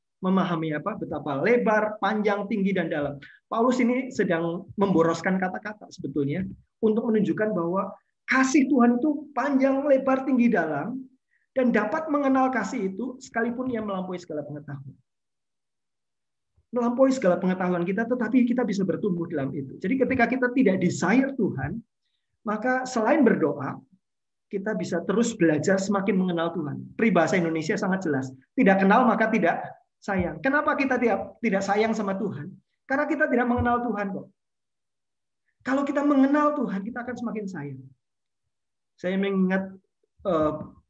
apa? Betapa lebar, panjang, tinggi, dan dalam. Paulus ini sedang memboroskan kata-kata sebetulnya untuk menunjukkan bahwa kasih Tuhan itu panjang, lebar, tinggi, dalam, dan dapat mengenal kasih itu sekalipun ia melampaui segala pengetahuan. Melampaui segala pengetahuan kita, tetapi kita bisa bertumbuh dalam itu. Jadi ketika kita tidak desire Tuhan, maka selain berdoa, kita bisa terus belajar semakin mengenal Tuhan. Peribahasa Indonesia sangat jelas. Tidak kenal maka tidak sayang. Kenapa kita tidak sayang sama Tuhan? Karena kita tidak mengenal Tuhan kok. Kalau kita mengenal Tuhan, kita akan semakin sayang. Saya mengingat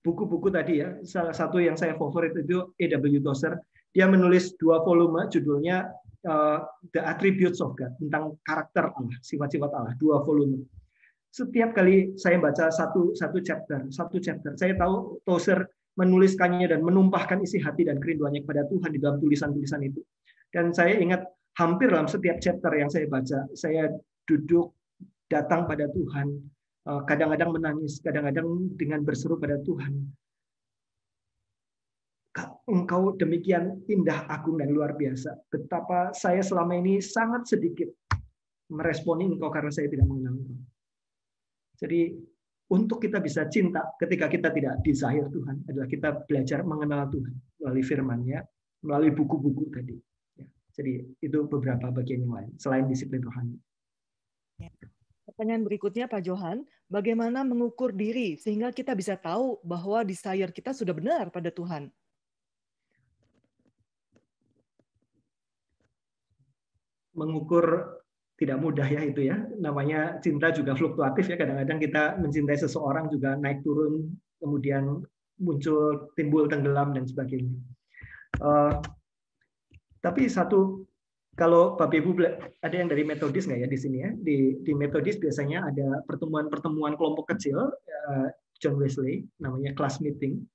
buku-buku tadi ya. Salah satu yang saya favorit itu A.W. Tozer. Dia menulis 2 volume, judulnya The Attributes of God, tentang karakter Allah, sifat-sifat Allah, 2 volume. Setiap kali saya baca satu chapter, saya tahu Tozer menuliskannya dan menumpahkan isi hati dan kerinduannya kepada Tuhan di dalam tulisan-tulisan itu. Dan saya ingat hampir dalam setiap chapter yang saya baca, saya duduk datang pada Tuhan, kadang-kadang menangis, kadang-kadang dengan berseru pada Tuhan. Engkau demikian indah, agung, dan luar biasa. Betapa saya selama ini sangat sedikit meresponi Engkau karena saya tidak mengenal Engkau. Jadi untuk kita bisa cinta ketika kita tidak desire Tuhan adalah kita belajar mengenal Tuhan melalui firman-Nya, melalui buku-buku tadi. Jadi itu beberapa bagian yang lain selain disiplin rohani. Pertanyaan berikutnya Pak Johan, bagaimana mengukur diri sehingga kita bisa tahu bahwa desire kita sudah benar pada Tuhan? Mengukur tidak mudah ya itu ya. Namanya cinta juga fluktuatif ya. Kadang-kadang kita mencintai seseorang juga naik turun, kemudian muncul, timbul, tenggelam dan sebagainya. Tapi satu, kalau Bapak Ibu ada yang dari Metodis nggak ya di sini ya? Di Metodis biasanya ada pertemuan-pertemuan kelompok kecil, John Wesley, namanya class meeting.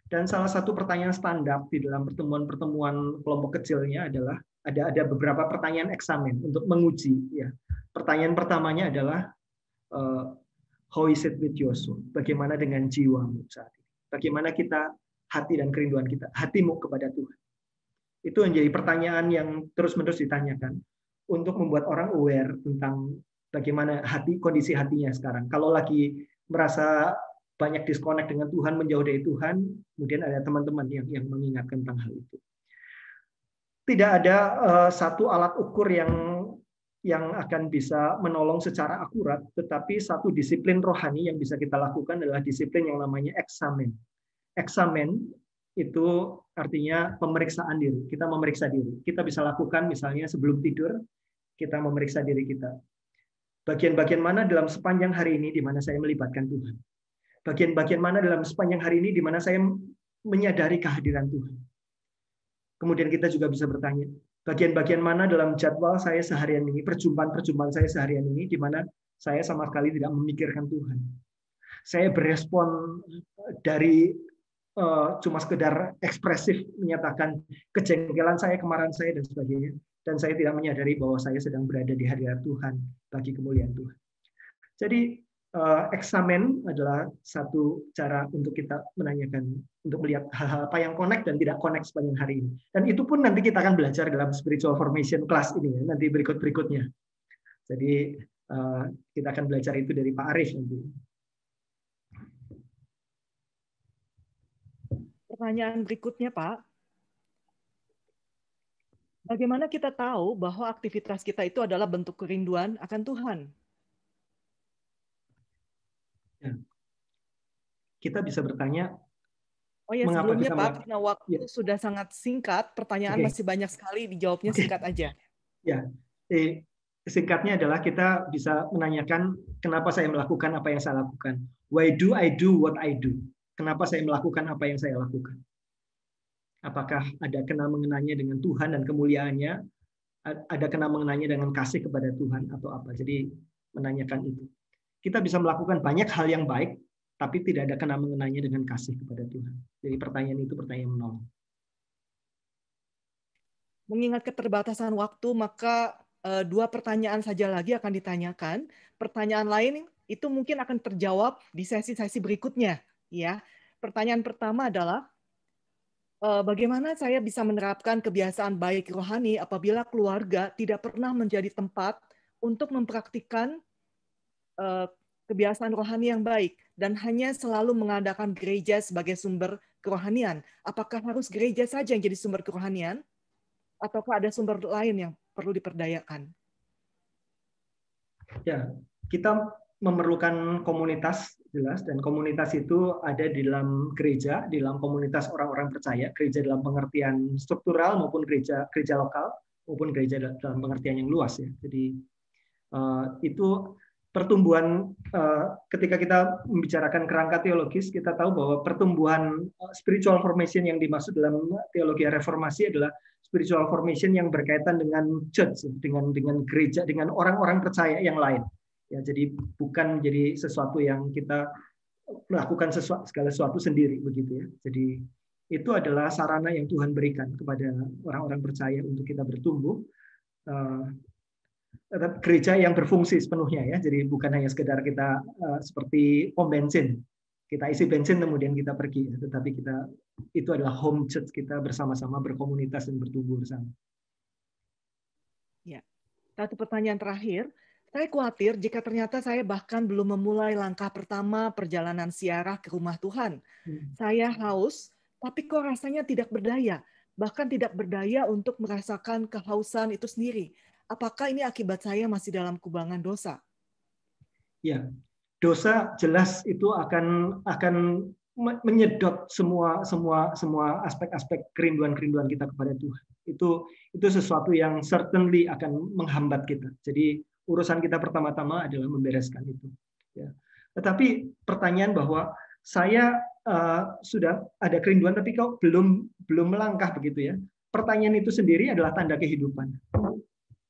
Dan salah satu pertanyaan standar di dalam pertemuan-pertemuan kelompok kecilnya adalah ada beberapa pertanyaan eksamen untuk menguji. Ya. Pertanyaan pertamanya adalah how is it with your soul? Bagaimana dengan jiwamu saat ini? Bagaimana kita hati dan kerinduan kita, hatimu kepada Tuhan? Itu menjadi pertanyaan yang terus-menerus ditanyakan untuk membuat orang aware tentang bagaimana kondisi hatinya sekarang. Kalau lagi merasa banyak disconnect dengan Tuhan, menjauh dari Tuhan, kemudian ada teman-teman yang mengingatkan tentang hal itu. Tidak ada satu alat ukur yang akan bisa menolong secara akurat, tetapi satu disiplin rohani yang bisa kita lakukan adalah disiplin yang namanya eksamen. Eksamen itu artinya pemeriksaan diri. Kita memeriksa diri. Kita bisa lakukan misalnya sebelum tidur, kita memeriksa diri kita. Bagian-bagian mana dalam sepanjang hari ini di mana saya melibatkan Tuhan? Bagian-bagian mana dalam sepanjang hari ini di mana saya menyadari kehadiran Tuhan? Kemudian kita juga bisa bertanya, bagian-bagian mana dalam jadwal saya seharian ini, perjumpaan-perjumpaan saya seharian ini, di mana saya sama sekali tidak memikirkan Tuhan. Saya berespon dari cuma sekedar ekspresif, menyatakan kejengkelan saya, kemarahan saya, dan sebagainya. Dan saya tidak menyadari bahwa saya sedang berada di hadirat Tuhan bagi kemuliaan Tuhan. Jadi, eksamen adalah satu cara untuk kita menanyakan, untuk melihat hal-hal apa yang connect dan tidak connect sepanjang hari ini. Dan itu pun nanti kita akan belajar dalam spiritual formation class ini ya, nanti berikut-berikutnya. Jadi kita akan belajar itu dari Pak Arif nanti. Pertanyaan berikutnya Pak, bagaimana kita tahu bahwa aktivitas kita itu adalah bentuk kerinduan akan Tuhan? Ya. Kita bisa bertanya. Oh ya, sebelumnya Pak, karena waktu sudah sangat singkat, pertanyaan masih banyak sekali, dijawabnya singkat aja. Ya, singkatnya adalah kita bisa menanyakan kenapa saya melakukan apa yang saya lakukan. Why do I do what I do? Kenapa saya melakukan apa yang saya lakukan? Apakah ada kena mengenanya dengan Tuhan dan kemuliaannya? Ada kena mengenanya dengan kasih kepada Tuhan atau apa? Jadi menanyakan itu. Kita bisa melakukan banyak hal yang baik, tapi tidak ada kena mengenanya dengan kasih kepada Tuhan. Jadi pertanyaan itu pertanyaan menolong. Mengingat keterbatasan waktu, maka 2 pertanyaan saja lagi akan ditanyakan. Pertanyaan lain itu mungkin akan terjawab di sesi-sesi berikutnya. Ya, pertanyaan pertama adalah bagaimana saya bisa menerapkan kebiasaan baik rohani apabila keluarga tidak pernah menjadi tempat untuk mempraktikkan kebiasaan rohani yang baik dan hanya selalu mengadakan gereja sebagai sumber kerohanian? Apakah harus gereja saja yang jadi sumber kerohanian? Ataukah ada sumber lain yang perlu diperdayakan? Ya, kita memerlukan komunitas jelas, dan komunitas itu ada di dalam gereja, di dalam komunitas orang-orang percaya, gereja dalam pengertian struktural maupun gereja lokal maupun gereja dalam pengertian yang luas ya. Jadi itu pertumbuhan ketika kita membicarakan kerangka teologis, kita tahu bahwa pertumbuhan spiritual formation yang dimaksud dalam teologi reformasi adalah spiritual formation yang berkaitan dengan church, dengan gereja, dengan orang-orang percaya yang lain. Ya, jadi bukan jadi sesuatu yang kita melakukan segala sesuatu sendiri begitu ya. Jadi itu adalah sarana yang Tuhan berikan kepada orang-orang percaya untuk kita bertumbuh. Gereja yang berfungsi sepenuhnya ya. Jadi bukan hanya sekedar kita seperti pom bensin. Kita isi bensin kemudian kita pergi, tetapi itu adalah home church kita bersama-sama berkomunitas dan bertumbuh bersama. Ya. Satu pertanyaan terakhir. Saya khawatir jika ternyata saya bahkan belum memulai langkah pertama perjalanan ziarah ke rumah Tuhan. Saya haus, tapi kok rasanya tidak berdaya. Bahkan tidak berdaya untuk merasakan kehausan itu sendiri. Apakah ini akibat saya masih dalam kubangan dosa? Ya, dosa jelas itu akan menyedot semua aspek-aspek kerinduan kita kepada Tuhan. Itu sesuatu yang certainly akan menghambat kita. Jadi urusan kita pertama-tama adalah membereskan itu. Ya. Tetapi pertanyaan bahwa saya sudah ada kerinduan tapi kok belum melangkah begitu ya. Pertanyaan itu sendiri adalah tanda kehidupan.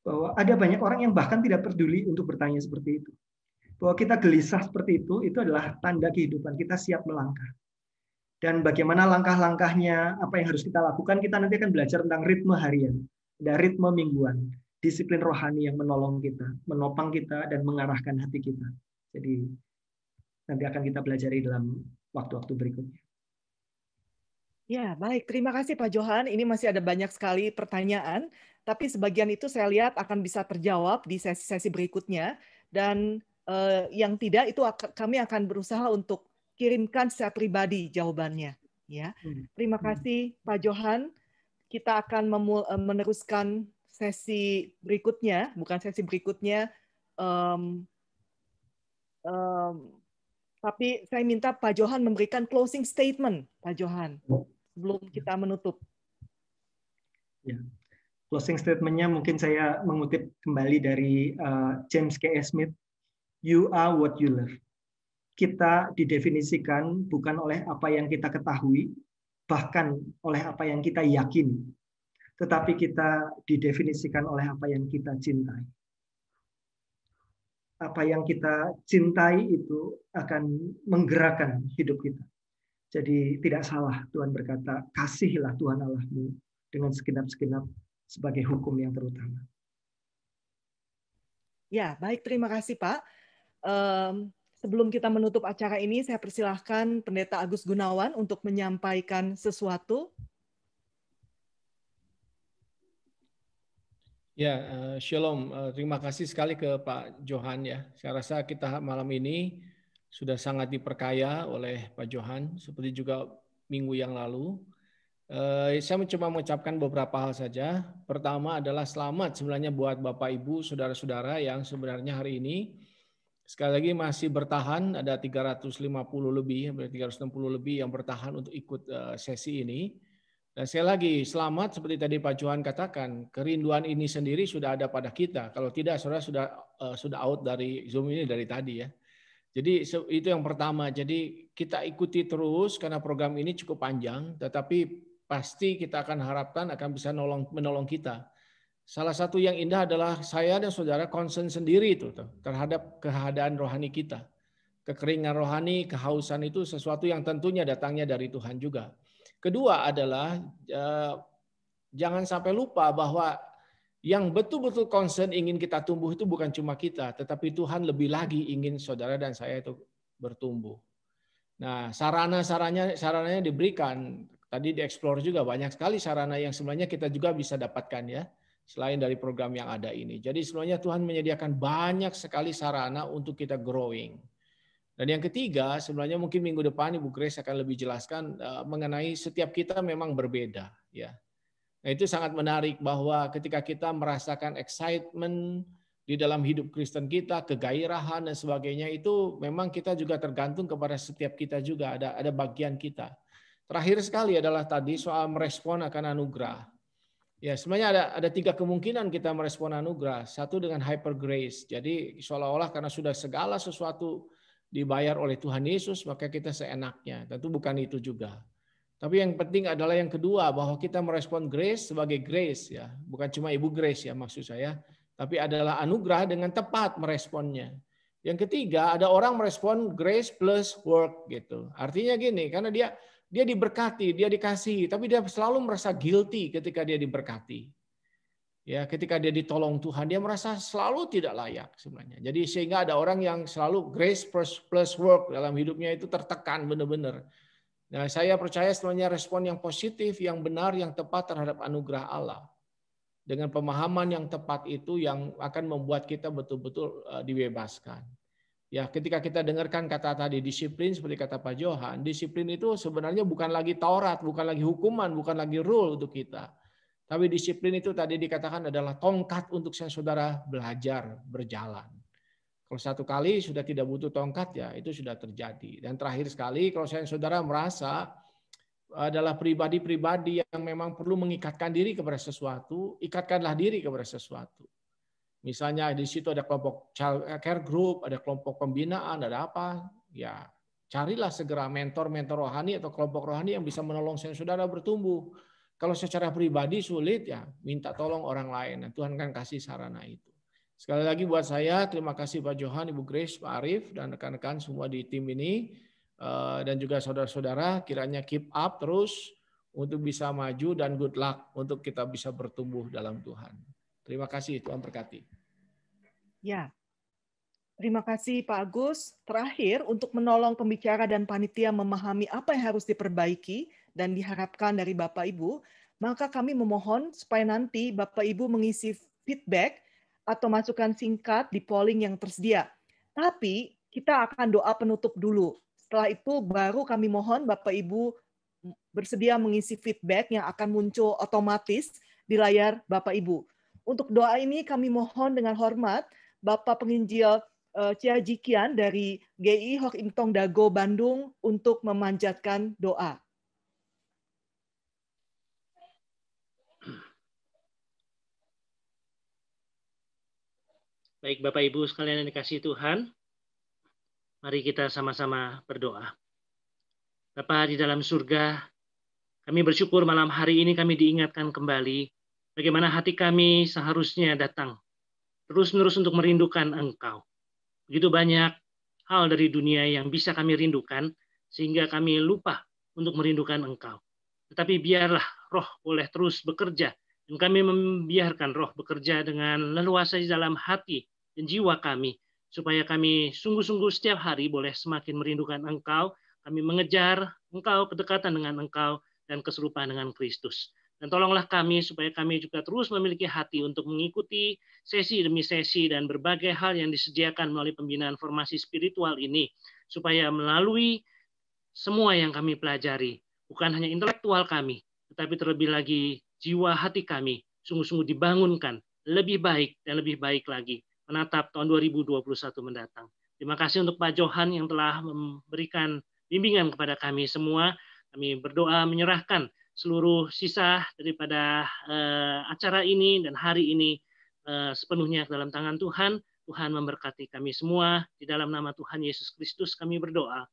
Bahwa ada banyak orang yang bahkan tidak peduli untuk bertanya seperti itu. Bahwa kita gelisah seperti itu adalah tanda kehidupan, kita siap melangkah. Dan bagaimana langkah-langkahnya, apa yang harus kita lakukan, kita nanti akan belajar tentang ritme harian, dan ritme mingguan, disiplin rohani yang menolong kita, menopang kita, dan mengarahkan hati kita. Jadi nanti akan kita pelajari dalam waktu-waktu berikutnya. Ya, baik. Terima kasih Pak Johan. Ini masih ada banyak sekali pertanyaan, tapi sebagian itu saya lihat akan bisa terjawab di sesi-sesi berikutnya. Dan yang tidak, itu kami akan berusaha untuk kirimkan secara pribadi jawabannya. Ya, terima kasih Pak Johan. Kita akan meneruskan sesi berikutnya, bukan sesi berikutnya, tapi saya minta Pak Johan memberikan closing statement, Pak Johan, sebelum kita menutup. Ya. Closing statement-nya mungkin saya mengutip kembali dari James K. Smith, "You are what you love." Kita didefinisikan bukan oleh apa yang kita ketahui, bahkan oleh apa yang kita yakini, tetapi kita didefinisikan oleh apa yang kita cintai. Apa yang kita cintai itu akan menggerakkan hidup kita. Jadi tidak salah Tuhan berkata, kasihilah Tuhan Allahmu dengan segenap-segenap sebagai hukum yang terutama. Ya, baik. Terima kasih, Pak. Sebelum kita menutup acara ini, saya persilahkan Pendeta Agus Gunawan untuk menyampaikan sesuatu. Ya, Shalom. Terima kasih sekali ke Pak Johan ya. Saya rasa kita malam ini sudah sangat diperkaya oleh Pak Johan, seperti juga minggu yang lalu. Saya mencoba mengucapkan beberapa hal saja. Pertama adalah selamat sebenarnya buat Bapak Ibu, saudara-saudara yang sebenarnya hari ini sekali lagi masih bertahan, ada 350 lebih, 360 lebih yang bertahan untuk ikut sesi ini. Dan sekali lagi, selamat seperti tadi Pak Johan katakan, kerinduan ini sendiri sudah ada pada kita. Kalau tidak, saudara sudah out dari Zoom ini dari tadi ya. Jadi itu yang pertama. Jadi kita ikuti terus karena program ini cukup panjang, tetapi pasti kita akan harapkan akan bisa menolong kita. Salah satu yang indah adalah saya dan saudara concern sendiri itu terhadap keadaan rohani kita. Kekeringan rohani, kehausan itu sesuatu yang tentunya datangnya dari Tuhan juga. Kedua adalah jangan sampai lupa bahwa yang betul-betul concern ingin kita tumbuh itu bukan cuma kita, tetapi Tuhan lebih lagi ingin saudara dan saya itu bertumbuh. Nah, sarananya diberikan. Tadi dieksplor juga banyak sekali sarana yang sebenarnya kita juga bisa dapatkan ya, selain dari program yang ada ini. Jadi sebenarnya Tuhan menyediakan banyak sekali sarana untuk kita growing. Dan yang ketiga, sebenarnya mungkin minggu depan Ibu Grace akan lebih jelaskan mengenai setiap kita memang berbeda, ya. Nah, itu sangat menarik bahwa ketika kita merasakan excitement di dalam hidup Kristen kita, kegairahan dan sebagainya, itu memang kita juga tergantung kepada setiap kita juga, ada bagian kita. Terakhir sekali adalah tadi soal merespon akan anugerah. Ya, sebenarnya ada 3 kemungkinan kita merespon anugerah. Satu dengan hyper grace. Jadi seolah-olah karena sudah segala sesuatu dibayar oleh Tuhan Yesus, maka kita seenaknya. Tentu bukan itu juga. Tapi yang penting adalah yang kedua, bahwa kita merespon grace sebagai grace, ya, bukan cuma Ibu Grace ya maksud saya, tapi adalah anugerah dengan tepat meresponnya. Yang ketiga, ada orang merespon grace plus work gitu. Artinya gini, karena dia diberkati, dia dikasihi, tapi dia selalu merasa guilty ketika dia diberkati. Ya, ketika dia ditolong Tuhan, dia merasa selalu tidak layak sebenarnya. Jadi sehingga ada orang yang selalu grace plus work dalam hidupnya itu tertekan benar-benar. Nah, saya percaya sebenarnya respon yang positif, yang benar, yang tepat terhadap anugerah Allah. Dengan pemahaman yang tepat itu yang akan membuat kita betul-betul dibebaskan. Ya, ketika kita dengarkan kata tadi disiplin seperti kata Pak Johan, disiplin itu sebenarnya bukan lagi Taurat, bukan lagi hukuman, bukan lagi rule untuk kita. Tapi disiplin itu tadi dikatakan adalah tongkat untuk saudara belajar berjalan. Kalau satu kali sudah tidak butuh tongkat, ya itu sudah terjadi. Dan terakhir sekali, kalau saudara merasa adalah pribadi-pribadi yang memang perlu mengikatkan diri kepada sesuatu, ikatkanlah diri kepada sesuatu. Misalnya di situ ada kelompok child care group, ada kelompok pembinaan, ada apa, ya carilah segera mentor-mentor rohani atau kelompok rohani yang bisa menolong saudara bertumbuh. Kalau secara pribadi sulit, ya minta tolong orang lain. Nah, Tuhan kan kasih sarana itu. Sekali lagi buat saya, terima kasih Pak Johan, Ibu Grace, Pak Arif, dan rekan-rekan semua di tim ini. Dan juga saudara-saudara, kiranya keep up terus untuk bisa maju dan good luck untuk kita bisa bertumbuh dalam Tuhan. Terima kasih, Tuhan berkati. Ya, terima kasih Pak Agus. Terakhir, untuk menolong pembicara dan panitia memahami apa yang harus diperbaiki dan diharapkan dari Bapak Ibu, maka kami memohon supaya nanti Bapak Ibu mengisi feedback atau masukan singkat di polling yang tersedia. Tapi kita akan doa penutup dulu. Setelah itu baru kami mohon Bapak Ibu bersedia mengisi feedback yang akan muncul otomatis di layar Bapak Ibu. Untuk doa ini kami mohon dengan hormat Bapak Penginjil Chia Jikian dari GI Hok Im Tong Dago Bandung untuk memanjatkan doa. Baik Bapak Ibu sekalian yang dikasihi Tuhan, mari kita sama-sama berdoa. Bapa di dalam surga, kami bersyukur malam hari ini kami diingatkan kembali bagaimana hati kami seharusnya datang terus-menerus untuk merindukan Engkau. Begitu banyak hal dari dunia yang bisa kami rindukan sehingga kami lupa untuk merindukan Engkau. Tetapi biarlah Roh boleh terus bekerja dan kami membiarkan Roh bekerja dengan leluasa di dalam hati dan jiwa kami, supaya kami sungguh-sungguh setiap hari boleh semakin merindukan Engkau, kami mengejar Engkau, kedekatan dengan Engkau, dan keserupaan dengan Kristus. Dan tolonglah kami supaya kami juga terus memiliki hati untuk mengikuti sesi demi sesi dan berbagai hal yang disediakan melalui pembinaan formasi spiritual ini, supaya melalui semua yang kami pelajari, bukan hanya intelektual kami, tetapi terlebih lagi jiwa hati kami sungguh-sungguh dibangunkan lebih baik dan lebih baik lagi menatap tahun 2021 mendatang. Terima kasih untuk Pak Johan yang telah memberikan bimbingan kepada kami semua. Kami berdoa menyerahkan seluruh sisa daripada acara ini dan hari ini sepenuhnya ke dalam tangan Tuhan. Tuhan memberkati kami semua. Di dalam nama Tuhan Yesus Kristus kami berdoa.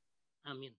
Amin.